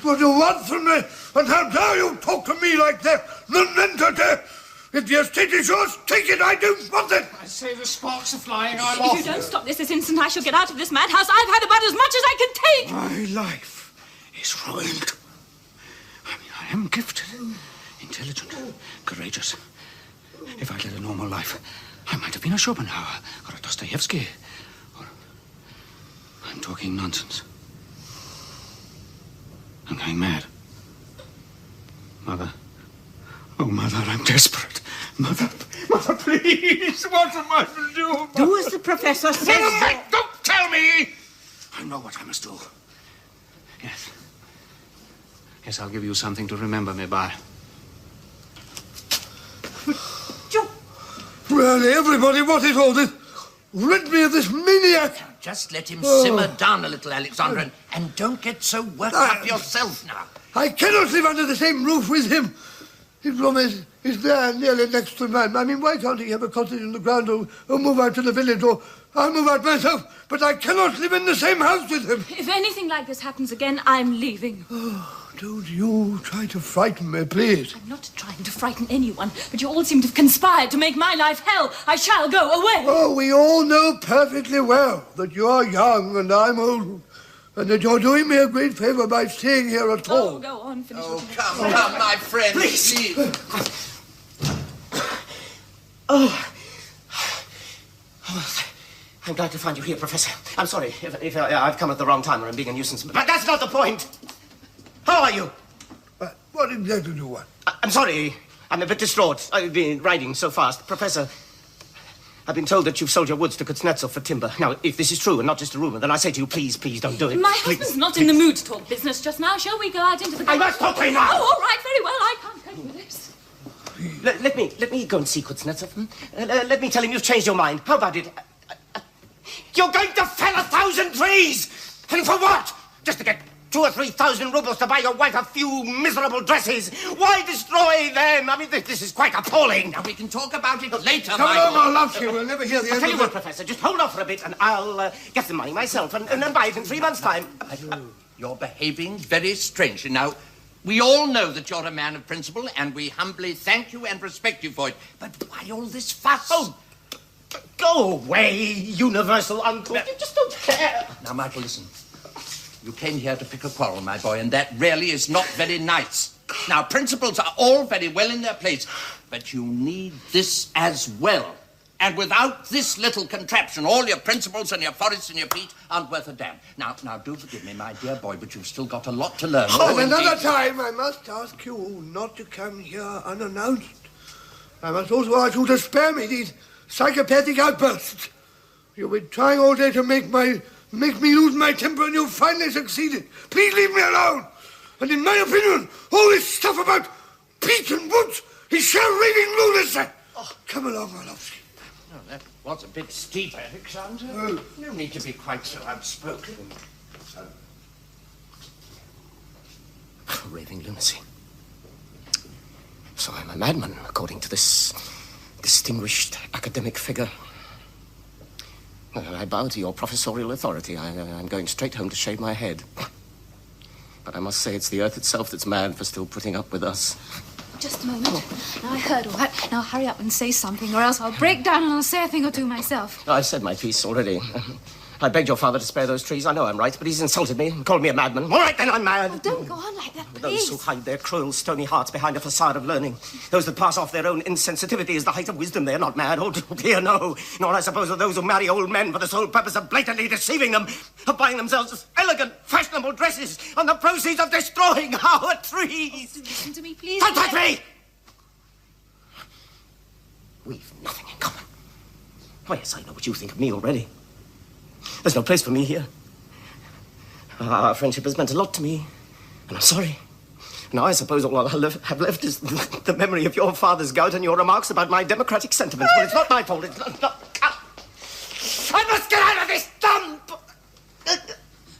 What do you want from me? And how dare you talk to me like that? Nonentity! If the estate is yours, take it. I don't want it. I say the sparks are flying. I'm If off. you don't stop this instant, I shall get out of this madhouse. I've had about as much as I can take. My life is ruined. I am gifted, intelligent, courageous. If I'd led a normal life, I might have been a Schopenhauer or a Dostoevsky. Or... I'm talking nonsense. I'm going mad. Mother. Oh, Mother, I'm desperate. Mother, please, what am I to do? Do as the professor says. Don't tell me! I know what I must do. Yes, I'll give you something to remember me by. Really, everybody, what is all this? Rid me of this maniac. Just let him simmer down a little, Alexandra, and don't get so worked up yourself now. I cannot live under the same roof with him. His room is there, nearly next to mine. I mean, why can't he have a cottage in the ground or move out to the village, or I'll move out myself? But I cannot live in the same house with him. If anything like this happens again, I'm leaving. Don't you try to frighten me, please. I'm not trying to frighten anyone, but you all seem to have conspired to make my life hell. I shall go away. Oh, we all know perfectly well that you're young and I'm old, and that you're doing me a great favour by staying here at all. Oh, go on, finish. Oh, come, my friend. Please. I'm glad to find you here, Professor. I'm sorry if I've come at the wrong time or I'm being a nuisance, but that's not the point. How are you? What exactly do you want? I'm sorry. I'm a bit distraught. I've been riding so fast. Professor, I've been told that you've sold your woods to Kuznetsov for timber. Now, if this is true and not just a rumour, then I say to you, please don't do it. My husband's not in the mood to talk business just now. Shall we go out into the garden? I must talk to you now! Oh, all right, very well. I can't cope with this. Let me go and see Kuznetsov. Let me tell him you've changed your mind. How about it? You're going to fell 1,000 trees! And for what? Just to get 2,000 or 3,000 rubles to buy your wife a few miserable dresses. Why destroy them? I mean, this is quite appalling. Now, we can talk about it later, Come Michael. along, Orlovsky. We'll never hear the I'll end tell of you it. what, Professor, just hold off for a bit and I'll get the money myself and then buy it in 3 months' time. You're behaving very strangely. Now, we all know that you're a man of principle, and we humbly thank you and respect you for it. But why all this fuss? Oh, go away, universal uncle. You just don't care. Now, Michael, listen. You came here to pick a quarrel, my boy, and that really is not very nice. Now, principles are all very well in their place, but you need this as well. And without this little contraption, all your principles and your forests and your feet aren't worth a damn. Now, do forgive me, my dear boy, but you've still got a lot to learn. Oh, another time, I must ask you not to come here unannounced. I must also ask you to spare me these psychopathic outbursts. You've been trying all day to make me lose my temper, and you've finally succeeded. Please leave me alone. And in my opinion, all this stuff about peat and woods is sheer raving lunacy. Come along, Orlovsky. Oh, that was a bit steep, Alexander. No need to be quite so outspoken. Raving lunacy. So I'm a madman, according to this distinguished academic figure. Well, I bow to your professorial authority. I'm going straight home to shave my head. But I must say it's the earth itself that's mad for still putting up with us. Just a moment. Now, I heard all that. Now, hurry up and say something, or else I'll break down and I'll say a thing or two myself. I've said my piece already. I begged your father to spare those trees. I know I'm right, but he's insulted me and called me a madman. All right, then, I'm mad. Oh, don't go on like that, please. Those who hide their cruel, stony hearts behind a facade of learning, those that pass off their own insensitivity as the height of wisdom, they're not mad. Oh, dear, no. Nor, I suppose, are those who marry old men for the sole purpose of blatantly deceiving them, of buying themselves elegant, fashionable dresses on the proceeds of destroying our trees. Listen to me, please. Don't touch me! We've nothing in common. Oh, yes, I know what you think of me already. There's no place for me here. Our friendship has meant a lot to me, and I'm sorry. Now, I suppose all I'll have left is the memory of your father's gout and your remarks about my democratic sentiments. Well, it's not my fault. It's not... I must get out of this dump!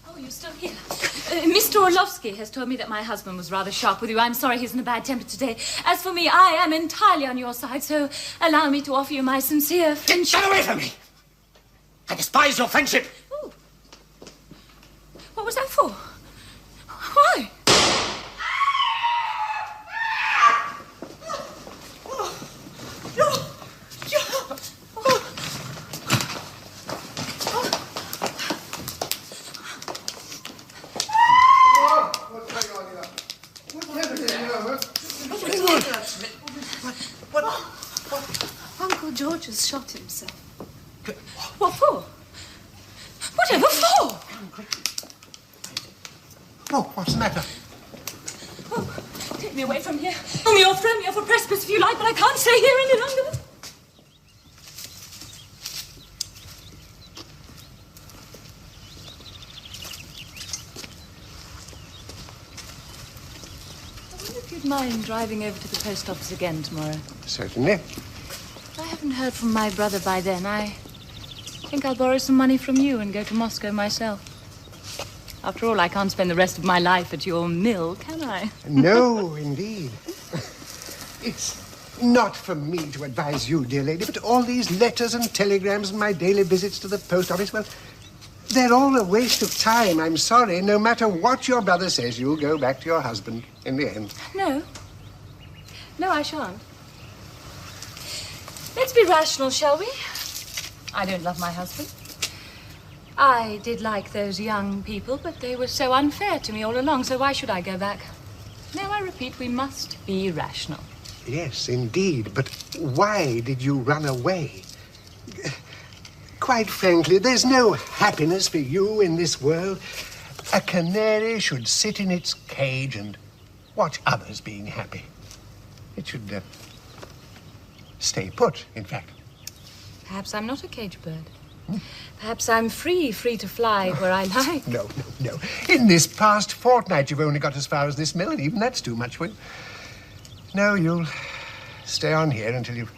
Oh, you're still here. Mr. Orlovsky has told me that my husband was rather sharp with you. I'm sorry he's in a bad temper today. As for me, I am entirely on your side, so allow me to offer you my sincere friendship. Get away from me! I despise your friendship! Ooh. What was that for? Why? Uncle George has shot himself. What for? Whatever for? Oh, what's the matter? Oh, take me away from here. Throw me off a precipice if you like, but I can't stay here any longer. I wonder if you'd mind driving over to the post office again tomorrow. Certainly. If I haven't heard from my brother by then, I think I'll borrow some money from you and go to Moscow myself. After all, I can't spend the rest of my life at your mill, can I? No, indeed. It's not for me to advise you, dear lady, but all these letters and telegrams and my daily visits to the post office, well, they're all a waste of time. I'm sorry. No matter what your brother says, you'll go back to your husband in the end. No. No, I shan't. Let's be rational, shall we? I don't love my husband. I did like those young people, but they were so unfair to me all along, so why should I go back? No, I repeat, we must be rational. Yes, indeed, but why did you run away? Quite frankly, there's no happiness for you in this world. A canary should sit in its cage and watch others being happy. It should stay put, in fact. Perhaps I'm not a cage bird. Perhaps I'm free to fly where I like. No. In this past fortnight, you've only got as far as this mill, and even that's too much for you. No, you'll stay on here until you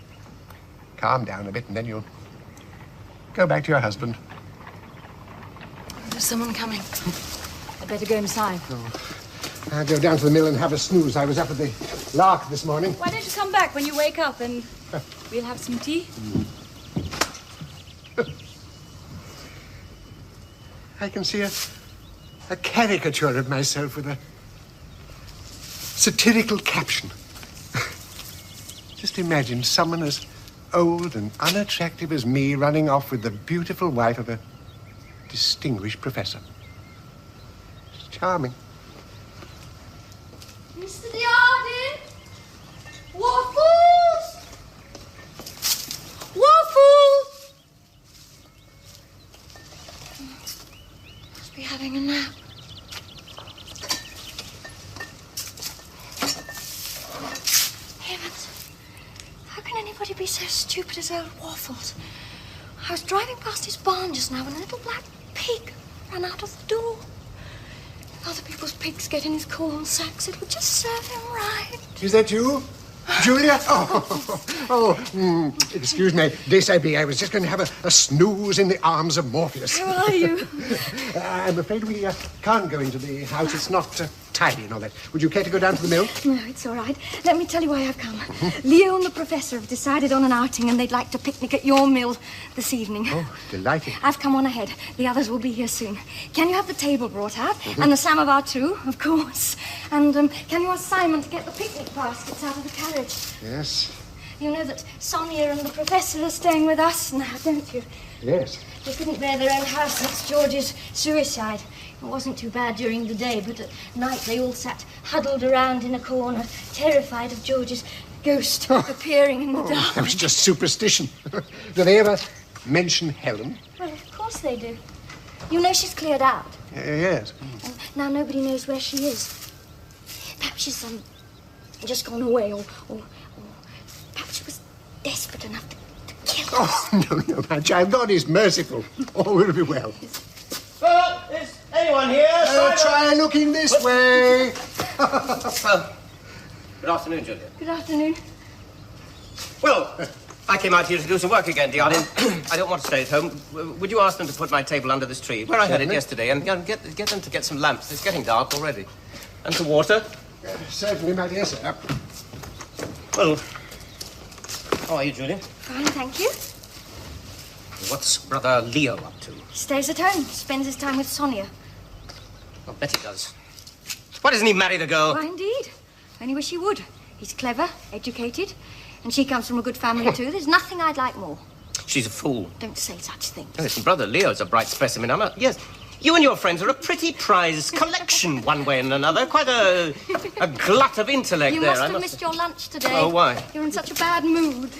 calm down a bit, and then you'll go back to your husband. There's someone coming. I'd better go inside. Oh. I'll go down to the mill and have a snooze. I was up at the Lark this morning. Why don't you come back when you wake up and we'll have some tea? I can see a caricature of myself with a satirical caption. Just imagine someone as old and unattractive as me running off with the beautiful wife of a distinguished professor. It's charming. Mr. Dyadin! Waffles! Waffles! Must be having a nap. Heavens. How can anybody be so stupid as old Waffles? I was driving past his barn just now and a little black pig ran out of the door. If other people's pigs get in his corn sacks, it would just serve him right. Is that you? Julia? Excuse me, dishabille. I was just going to have a snooze in the arms of Morpheus. How are you? I'm afraid we can't go into the house. It's not tidy and all that. Would you care to go down to the mill? No, it's all right. Let me tell you why I've come. Leo and the professor have decided on an outing and they'd like to picnic at your mill this evening. Oh, delighted. I've come on ahead. The others will be here soon. Can you have the table brought out? And the samovar too, of course. And can you ask Simon to get the picnic baskets out of the carriage? Yes. You know that Sonya and the Professor are staying with us now, don't you? Yes. They couldn't bear their own house since George's suicide. It wasn't too bad during the day, but at night they all sat huddled around in a corner, terrified of George's ghost appearing in the dark. That was just superstition. Do they ever mention Helen? Well, of course they do. You know she's cleared out. Yes. And now nobody knows where she is. Perhaps she's just gone away, or perhaps she was desperate enough to kill us. Oh, no, my child. God is merciful. All will be well. Well, is anyone here? Try looking this way. Good afternoon, Julia. Good afternoon. Well, I came out here to do some work again, Dyadin. I don't want to stay at home. Would you ask them to put my table under this tree, where I had it yesterday, and get them to get some lamps? It's getting dark already. And some water. Certainly, my dear sir. Well, how are you, Julia? Fine, thank you. What's brother Leo up to? Stays at home, spends his time with Sonya. I'll bet he does. Why doesn't he marry the girl? Why, indeed. Only wish he would. He's clever, educated, and she comes from a good family too. There's nothing I'd like more. She's a fool. Don't say such things. Listen, brother Leo's a bright specimen. Yes, you and your friends are a pretty prize collection, one way and another. Quite a glut of intellect you there. You must have missed your lunch today. Oh, why? You're in such a bad mood.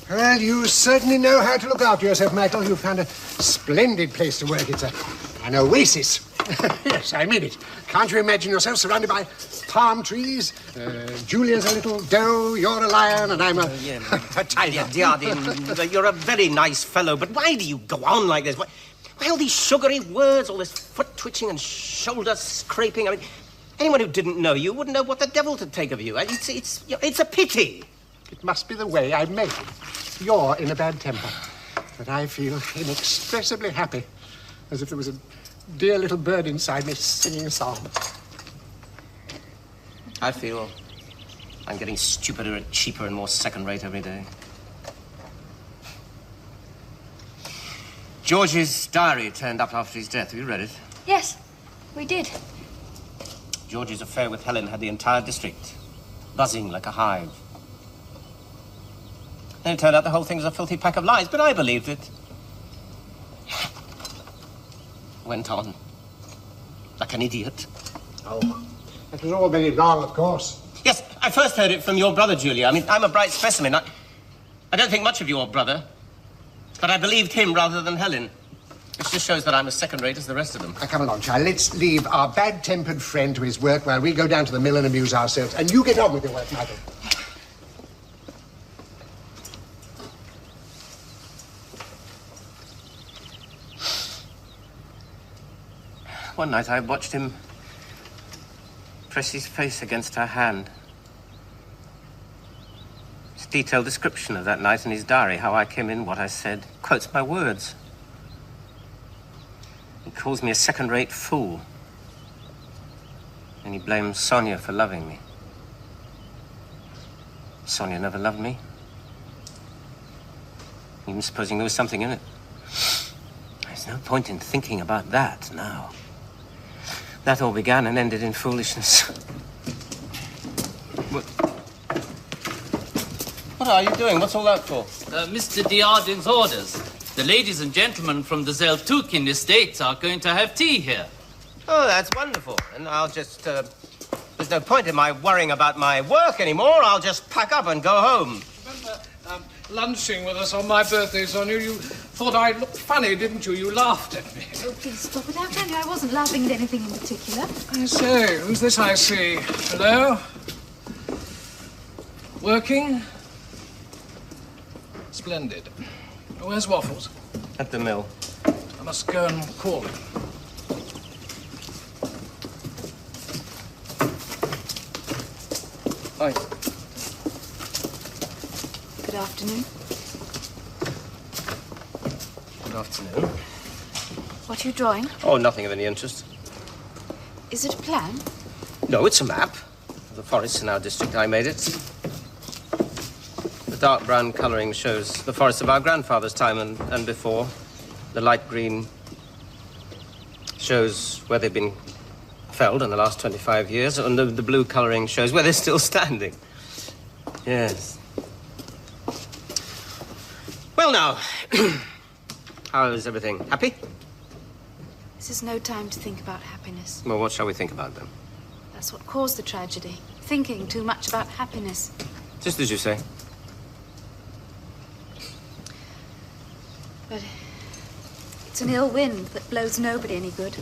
Well, you certainly know how to look after yourself, Michael. You've found a splendid place to work. It's an oasis. Yes, I mean it. Can't you imagine yourself surrounded by palm trees? Julia's a little doe, you're a lion, and I'm a tiger. Dyadin, you're a very nice fellow, but why do you go on like this? Why all these sugary words, all this foot twitching and shoulder scraping? I mean, anyone who didn't know you wouldn't know what the devil to take of you. It's a pity. It must be the way I'm made. You're in a bad temper, but I feel inexpressibly happy, as if there was a dear little bird inside me singing a song. I feel I'm getting stupider and cheaper and more second-rate every day. George's diary turned up after his death. Have you read it? Yes, we did. George's affair with Helen had the entire district buzzing like a hive. Then it turned out the whole thing was a filthy pack of lies, but I believed it. Went on like an idiot. Oh, that was all very wrong, of course. Yes, I first heard it from your brother, Julia. I mean, I'm a bright specimen. I don't think much of your brother, but I believed him rather than Helen. Which just shows that I'm as second-rate as the rest of them. Now, come along, child. Let's leave our bad-tempered friend to his work while we go down to the mill and amuse ourselves. And you get on with your work, Michael. One night I watched him press his face against her hand. His detailed description of that night in his diary, how I came in, what I said, quotes my words. He calls me a second-rate fool. And he blames Sonya for loving me. Sonya never loved me. Even supposing there was something in it. There's no point in thinking about that now. That all began and ended in foolishness. What are you doing? What's all that for? Mr. Dyadin's orders. The ladies and gentlemen from the Zeltukin estates are going to have tea here. Oh, that's wonderful. And I'll just, there's no point in my worrying about my work anymore. I'll just pack up and go home. Remember lunching with us on my birthday, Sonya? You thought I looked funny, didn't you? You laughed at me. Oh, please stop it. I'll tell you, I wasn't laughing at anything in particular. I say, who's this I see? Hello? Working? Splendid. Where's Waffles? At the mill. I must go and call him. Hi. Good afternoon. Good afternoon. What are you drawing? Oh, nothing of any interest. Is it a plan? No, it's a map of the forests in our district. I made it. The dark brown colouring shows the forests of our grandfather's time and before. The light green shows where they've been felled in the last 25 years, and the blue colouring shows where they're still standing. Yes. Well, now, how's everything? Happy? This is no time to think about happiness. Well, what shall we think about then? That's what caused the tragedy. Thinking too much about happiness. Just as you say. But it's an ill wind that blows nobody any good.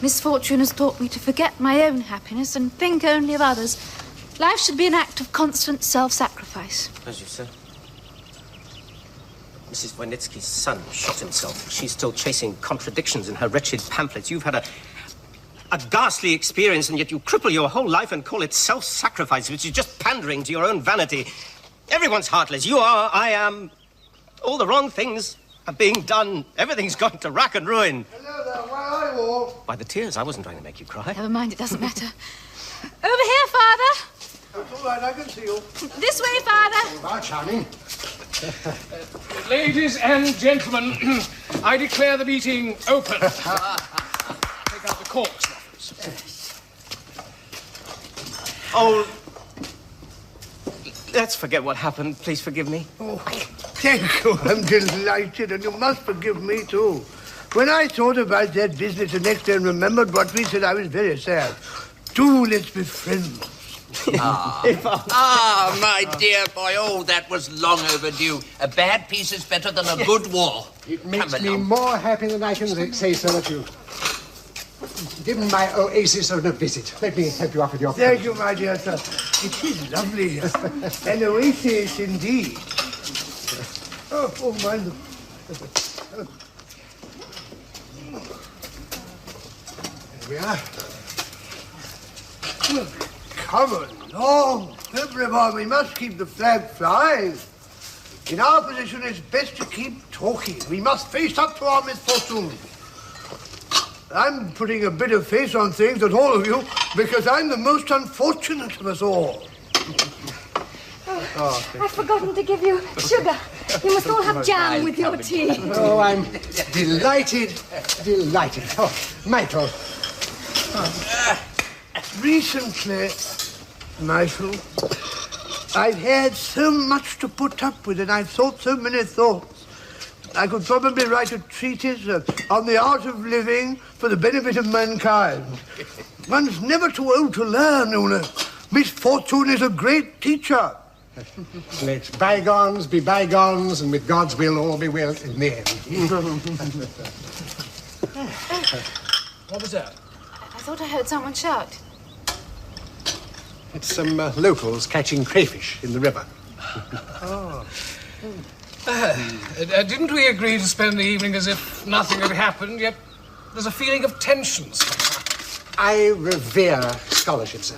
Misfortune has taught me to forget my own happiness and think only of others. Life should be an act of constant self-sacrifice. As you say. Mrs. Voynitsky's son shot himself. She's still chasing contradictions in her wretched pamphlets. You've had a ghastly experience, and yet you cripple your whole life and call it self-sacrifice, which is just pandering to your own vanity. Everyone's heartless. You are, I am. All the wrong things are being done. Everything's gone to rack and ruin. Hello there, why are you all? By the tears, I wasn't trying to make you cry. Never mind, it doesn't matter. Over here, Father. That's all right, I can see you. This way, Father. Bye, charming. Ladies and gentlemen, I declare the meeting open. Take out the corks, Ruffles. Oh, let's forget what happened. Please forgive me. Oh, thank you. I'm delighted, and you must forgive me, too. When I thought about that business the next day and remembered what we said, I was very sad. Let's be friends. My dear boy, oh, that was long overdue. A bad peace is better than a good war. It makes me more happy than I can say so that you've given my oasis on a visit. Let me help you up with your... Thank you, my dear sir. It is lovely. An oasis, indeed. Oh, mind. There we are. Well, come along, everyone. We must keep the flag flying. In our position, it's best to keep talking. We must face up to our misfortune. I'm putting a bit of face on things at all of you because I'm the most unfortunate of us all. I've forgotten to give you sugar. You must all have jam with your tea. Oh, I'm delighted. Oh, Michael. Recently, Michael, I've had so much to put up with, and I've thought so many thoughts. I could probably write a treatise on the art of living for the benefit of mankind. One's never too old to learn, you know. Misfortune is a great teacher. Let bygones be bygones, and with God's will, all be well in the end. What was that? I thought I heard someone shout. It's some locals catching crayfish in the river. Didn't we agree to spend the evening as if nothing had happened, yet there's a feeling of tension somehow? I revere scholarship, sir.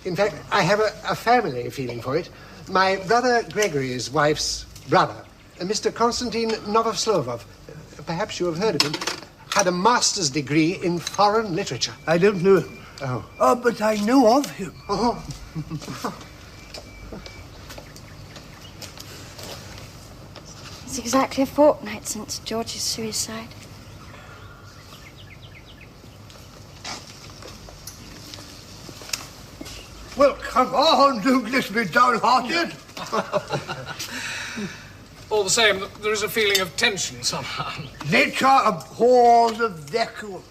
In fact, I have a family feeling for it. My brother Gregory's wife's brother, Mr. Konstantin Novoslovov, perhaps you have heard of him, had a master's degree in foreign literature. I don't know him. Oh, but I know of him. Oh. It's exactly a fortnight since George's suicide. Well, come on, don't let's be downhearted. All the same, there is a feeling of tension somehow. Nature abhors a vacuum.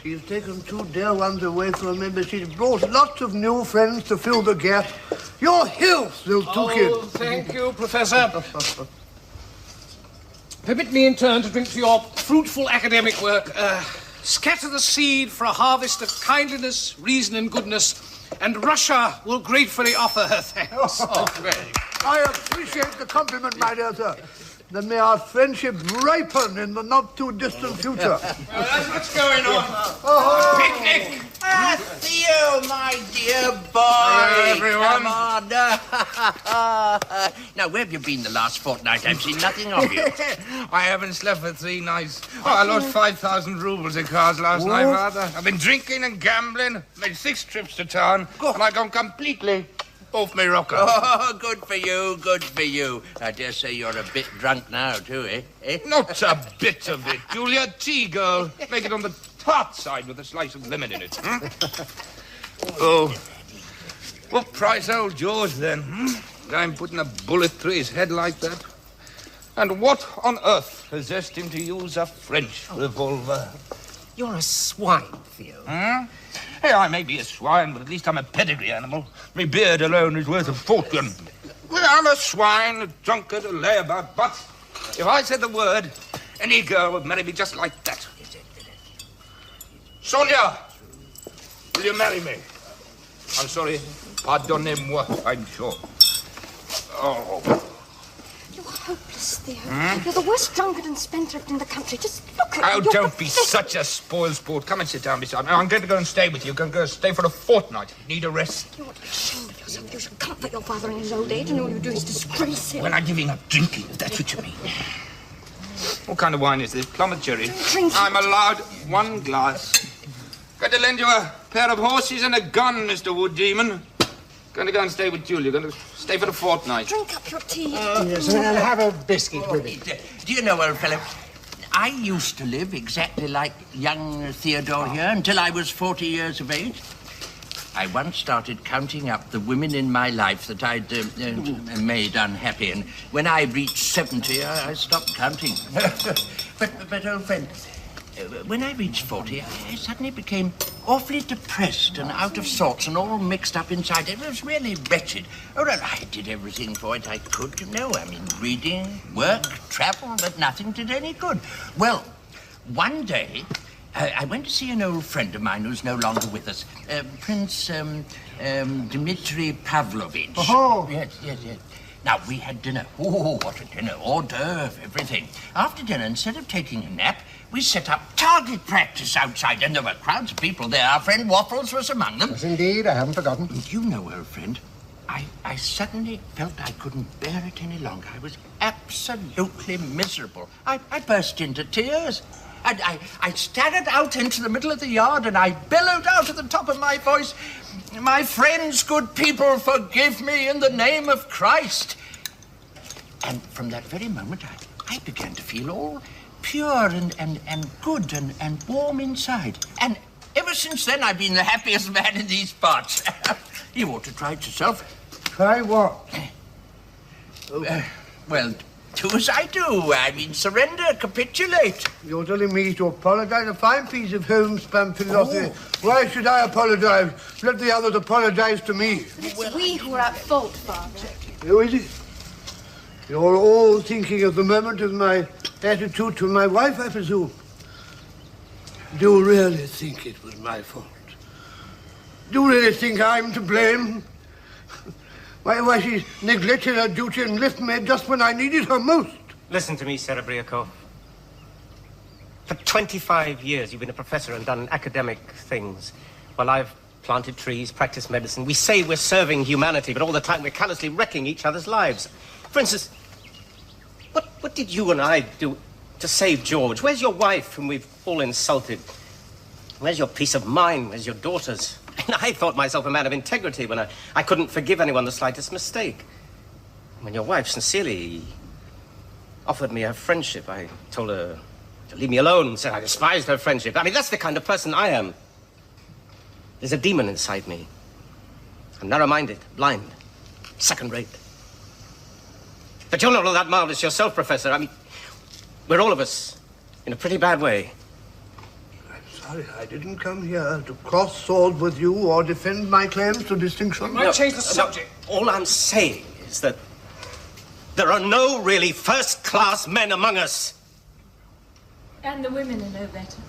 She's taken 2 dear ones away from me, but she's brought lots of new friends to fill the gap. Your health, those 2 kids. Thank you, Professor. Permit me in turn to drink to your fruitful academic work. Scatter the seed for a harvest of kindliness, reason, and goodness, and Russia will gratefully offer her thanks. I appreciate the compliment, my dear sir. Then may our friendship ripen in the not-too-distant future. Well, that's what's going on. Picnic! Theo, my dear boy. Hello, everyone. Come on. Now, where have you been the last fortnight? I've seen nothing of you. I haven't slept for 3 nights. Oh, I lost 5,000 rubles in cards last night, Father. I've been drinking and gambling, made 6 trips to town, and I've gone completely off my rocker. Oh, good for you, good for you. I dare say you're a bit drunk now, too, eh? Not a bit of it, Julia. Tea, girl. Make it on the tart side with a slice of lemon in it. Oh, what price old George, then? I'm putting a bullet through his head like that. And what on earth possessed him to use a French revolver? You're a swine, Theo. Hey, I may be a swine, but at least I'm a pedigree animal. My beard alone is worth a fortune. Well, I'm a swine, a drunkard, a layabout, but if I said the word, any girl would marry me just like that. Sonya, will you marry me? I'm sorry, pardonnez-moi, I'm sure. Oh. You're hopeless, Theo. You're the worst drunkard and spendthrift in the country. Just look at Oh, you. don't be such a spoilsport. Come and sit down beside me. I'm going to go and stay with you. I'm going to go stay for a fortnight. Need a rest. You ought to be ashamed of yourself. You should comfort your father in his old age, and all you do is disgrace him. When I'm giving up drinking, if that's what you mean. What kind of wine is this? Plum or cherry? Drink. I'm allowed one glass. Going to lend you a pair of horses and a gun, Mr. Wood Demon. Going to go and stay with Julia. Going to stay for a fortnight. Drink up your tea. Yes, and have a biscuit with it. Do you know, old fellow, I used to live exactly like young Theodore here until I was 40 years of age. I once started counting up the women in my life that I'd made unhappy, and when I reached 70, I stopped counting. but old friend, when I reached 40, I suddenly became awfully depressed and out of sorts and all mixed up inside. It was really wretched. Oh, and I did everything for it I could, you know. I mean, reading, work, travel, but nothing did any good. Well, one day, I went to see an old friend of mine who's no longer with us, Prince Dmitri Pavlovich. Oh. Yes. Now, we had dinner. Oh, what a dinner. Hors d'oeuvre, everything. After dinner, instead of taking a nap, we set up target practice outside, and there were crowds of people there. Our friend Waffles was among them. Yes, indeed. I haven't forgotten. And you know, old friend, I suddenly felt I couldn't bear it any longer. I was absolutely miserable. I burst into tears. And I staggered out into the middle of the yard and I bellowed out at the top of my voice, "My friends, good people, forgive me in the name of Christ." And from that very moment, I began to feel all pure and good and warm inside. And ever since then, I've been the happiest man in these parts. You ought to try it yourself. Try what? Well, do as I do. I mean, surrender, capitulate. You're telling me to apologise? A fine piece of homespun philosophy. Why should I apologise? Let the others apologise to me. It's we who are at fault, Father. Who is it? You're all thinking at the moment of my attitude to my wife, I presume. Do you really think it was my fault? Do you really think I'm to blame? Why she neglected her duty and left me just when I needed her most? Listen to me, Serebryakov. For 25 years, you've been a professor and done academic things, while I've planted trees, practiced medicine. We say we're serving humanity, but all the time we're callously wrecking each other's lives. For instance, what did you and I do to save George? Where's your wife, whom we've all insulted? Where's your peace of mind? Where's your daughters? And I thought myself a man of integrity when I couldn't forgive anyone the slightest mistake. When your wife sincerely offered me her friendship, I told her to leave me alone, said I despised her friendship. I mean, that's the kind of person I am. There's a demon inside me. I'm narrow-minded, blind, second-rate. But you're not all that marvelous yourself, Professor. I mean, we're all of us in a pretty bad way. Sorry, I didn't come here to cross swords with you or defend my claims to distinction. Might change the subject. All I'm saying is that there are no really first-class men among us. And the women are no better.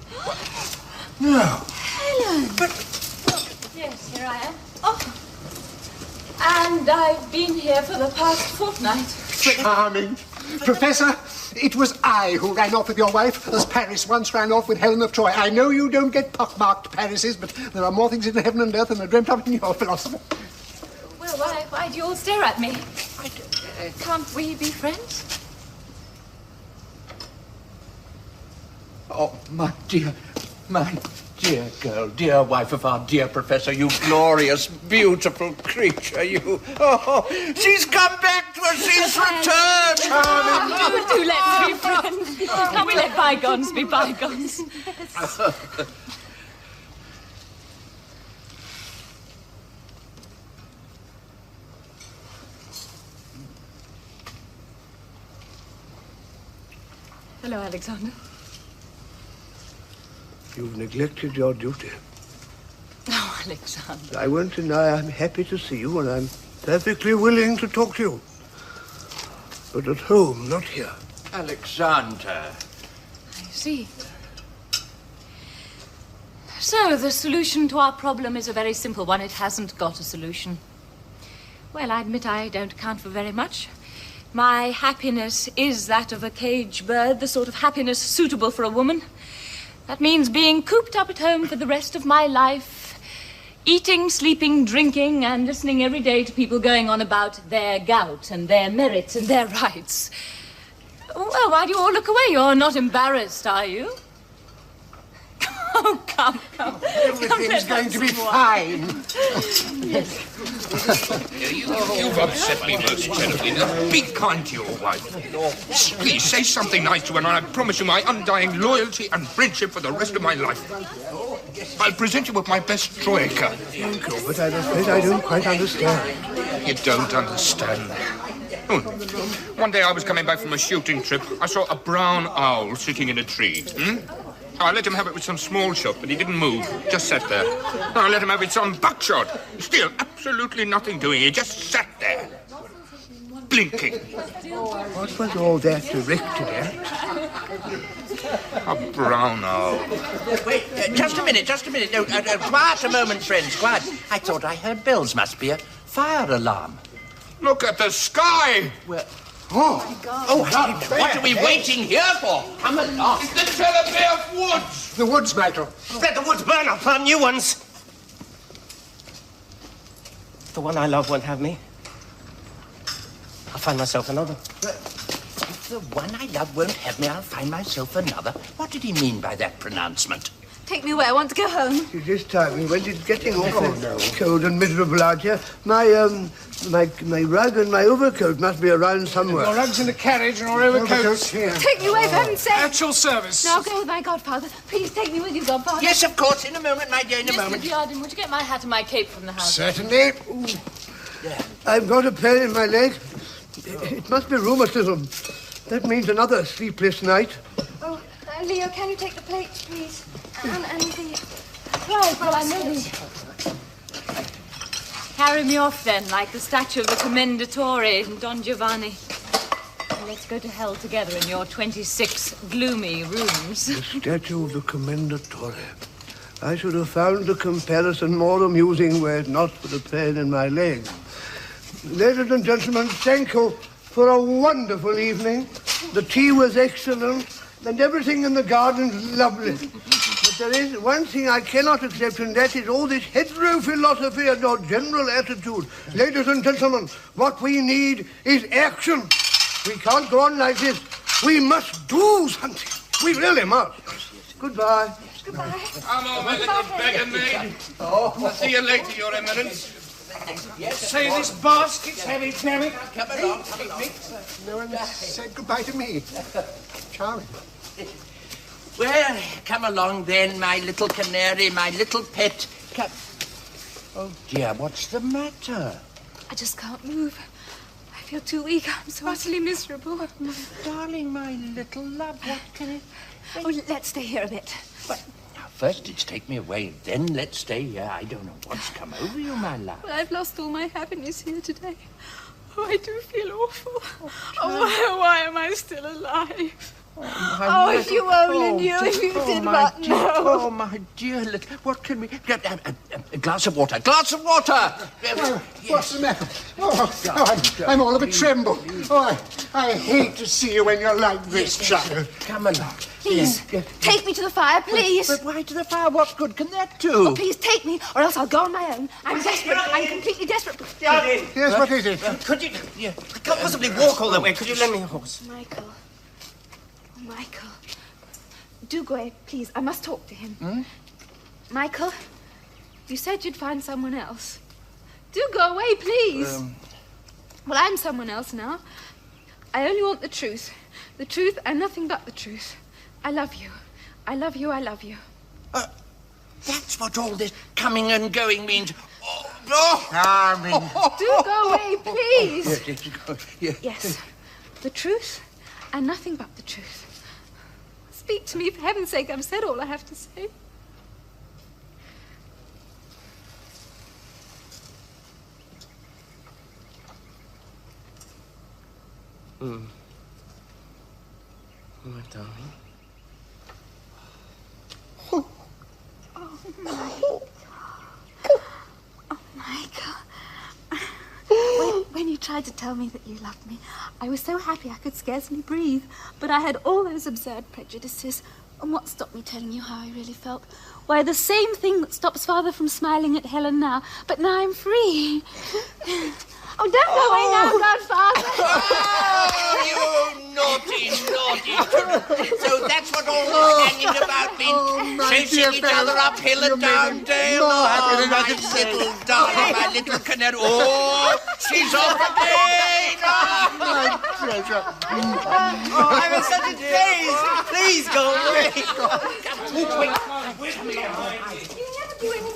No. Helen! Yes, here I am. Oh. And I've been here for the past fortnight. Charming. Professor, it was I who ran off with your wife, as Paris once ran off with Helen of Troy. I know you don't get pockmarked Parises, but there are more things in heaven and earth than are dreamt of in your philosophy. Well, why do you all stare at me? Can't we be friends? Oh, my dear girl, dear wife of our dear professor, you glorious, beautiful creature, you. Oh, she's come back to us, she's returned. Do let's be friends. Can't we let bygones be bygones? Hello, Alexander. You've neglected your duty. Oh, Alexander. I won't deny I'm happy to see you, and I'm perfectly willing to talk to you. But at home, not here. Alexander. I see. So, the solution to our problem is a very simple one. It hasn't got a solution. Well, I admit I don't count for very much. My happiness is that of a cage bird, the sort of happiness suitable for a woman. That means being cooped up at home for the rest of my life, eating, sleeping, drinking, and listening every day to people going on about their gout and their merits and their rights. Well, why do you all look away? You're not embarrassed, are you? Oh, come. Everything's going to be fine. You've upset me most terribly. Now, be kind to your wife. Please, say something nice to her, and I promise you my undying loyalty and friendship for the rest of my life. I'll present you with my best troika. Thank you, but I'm afraid I don't quite understand. You don't understand. One day I was coming back from a shooting trip. I saw a brown owl sitting in a tree. I let him have it with some small shot, but he didn't move. Just sat there. I let him have it with some buckshot. Still, absolutely nothing doing. He just sat there, blinking. What was all that directed at? A brown owl. Wait, just a minute. No, quiet a moment, friends, quiet. I thought I heard bells. Must be a fire alarm. Look at the sky! Well, what are we waiting here for? Come along. It's the Serebryakov woods! The woods, Michael. Let the woods burn, I'll plant new ones. The one I love won't have me. I'll find myself another. If the one I love won't have me, I'll find myself another. What did he mean by that pronouncement? Take me away. I want to go home. This time, when it's getting awfully cold and miserable out here, my rug and my overcoat must be around somewhere. Your rug's in the carriage and our overcoat's here. Take me away, for heaven's sake. At your service. Now go with my godfather. Please take me with you, godfather. Yes, of course. In a moment, my dear, in a moment. Mr. Dyadin, would you get my hat and my cape from the house? Certainly. I've got a pain in my leg. It must be rheumatism. That means another sleepless night. Oh, Leo, can you take the plates, please? And the fries while I'm ready. Carry me off, then, like the statue of the Commendatore in Don Giovanni. And let's go to hell together in your 26 gloomy rooms. The statue of the Commendatore. I should have found the comparison more amusing were it not for the pain in my leg. Ladies and gentlemen, thank you for a wonderful evening. The tea was excellent, and everything in the garden's lovely. But there is one thing I cannot accept, and that is all this hetero philosophy and your general attitude. Ladies and gentlemen, what we need is action. We can't go on like this. We must do something. We really must. Goodbye. Goodbye. Come on, my little beggar maid. I'll see you later, Your Eminence. Yes, say this basket's heavy, Terry. Come along. No one said goodbye to me. Charming. Well, come along then, my little canary, my little pet. Come. Oh, dear, what's the matter? I just can't move. I feel too weak. I'm so utterly miserable. My darling, my little love, what can it be? Oh, let's stay here a bit. But now, first it's take me away, then let's stay here. I don't know what's come over you, my love. Well, I've lost all my happiness here today. Oh, I do feel awful. Oh, why am I still alive? Oh, if you only knew, if you did but know. Oh, my dear little... What can we... A glass of water. Glass of water! What's the matter? I'm all of a tremble. Oh, I hate to see you when you're like this, child. Come along. Please, take me to the fire, please. But why to the fire? What good can that do? Oh, please take me, or else I'll go on my own. I'm desperate. I'm completely desperate. Dyadin! Yes, what is it? Could you... I can't possibly walk all the way. Could you lend me a horse? Michael. Oh, Michael. Do go away, please. I must talk to him. Michael, you said you'd find someone else. Do go away, please. Well, I'm someone else now. I only want the truth. The truth and nothing but the truth. I love you. I love you. I love you. That's what all this coming and going means. Do go away, please. Yes. Yes. The truth and nothing but the truth. speak to me. For heaven's sake, I've said all I have to say. My darling. Oh my God. When you tried to tell me that you loved me, I was so happy I could scarcely breathe. But I had all those absurd prejudices. And what stopped me telling you how I really felt? Why, the same thing that stops Father from smiling at Helen now. But now I'm free. Oh, don't go away now, Godfather. Oh, you naughty, naughty. So that's what all this hanging about means. Chasing each other up hill and down dale. Oh, my little darling, my little canary. Oh, she's off again. My treasure. I'm in such a daze. Please go away.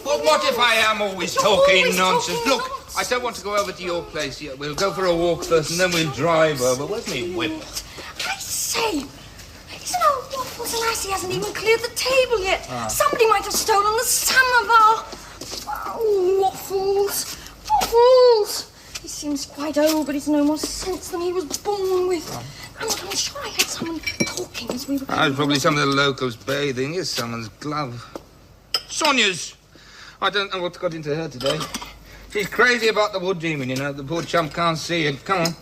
But what if I am always talking nonsense? Look, I don't want to go over to your place yet. We'll go for a walk first and then we'll drive over. Where's me whip? I say, isn't old Waffles Lassie hasn't even cleared the table yet? Somebody might have stolen the samovar. Oh, Waffles. Waffles. He seems quite old, but he's no more sense than he was born with. I'm sure I heard someone talking as we were... It's probably some of the locals bathing. Here's someone's glove. Sonya's! I don't know what's got into her today. She's crazy about the wood demon, you know. The poor chump can't see it. Come on.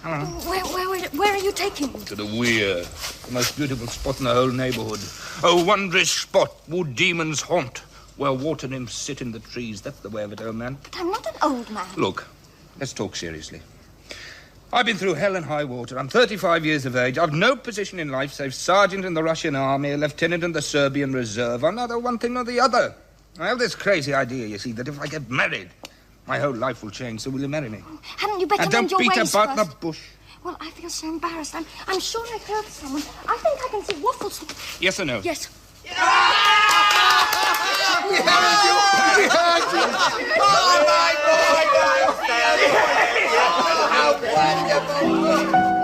Come on. Where are you taking me? To the weir. The most beautiful spot in the whole neighbourhood. A wondrous spot, wood demons haunt, where water nymphs sit in the trees. That's the way of it, old man. But I'm not an old man. Look, let's talk seriously. I've been through hell and high water. I'm 35 years of age. I've no position in life save sergeant in the Russian army, a lieutenant in the Serbian reserve. I'm neither one thing nor the other. I have this crazy idea, you see, that if I get married, my whole life will change. So will you marry me? Hadn't you better And mend don't your beat ways about first? the bush. Well, I feel so embarrassed. I'm sure I heard someone. I think I can see Waffles. Yes or no? Yes. We heard you! We heard you! Oh, my boy! How wonderful!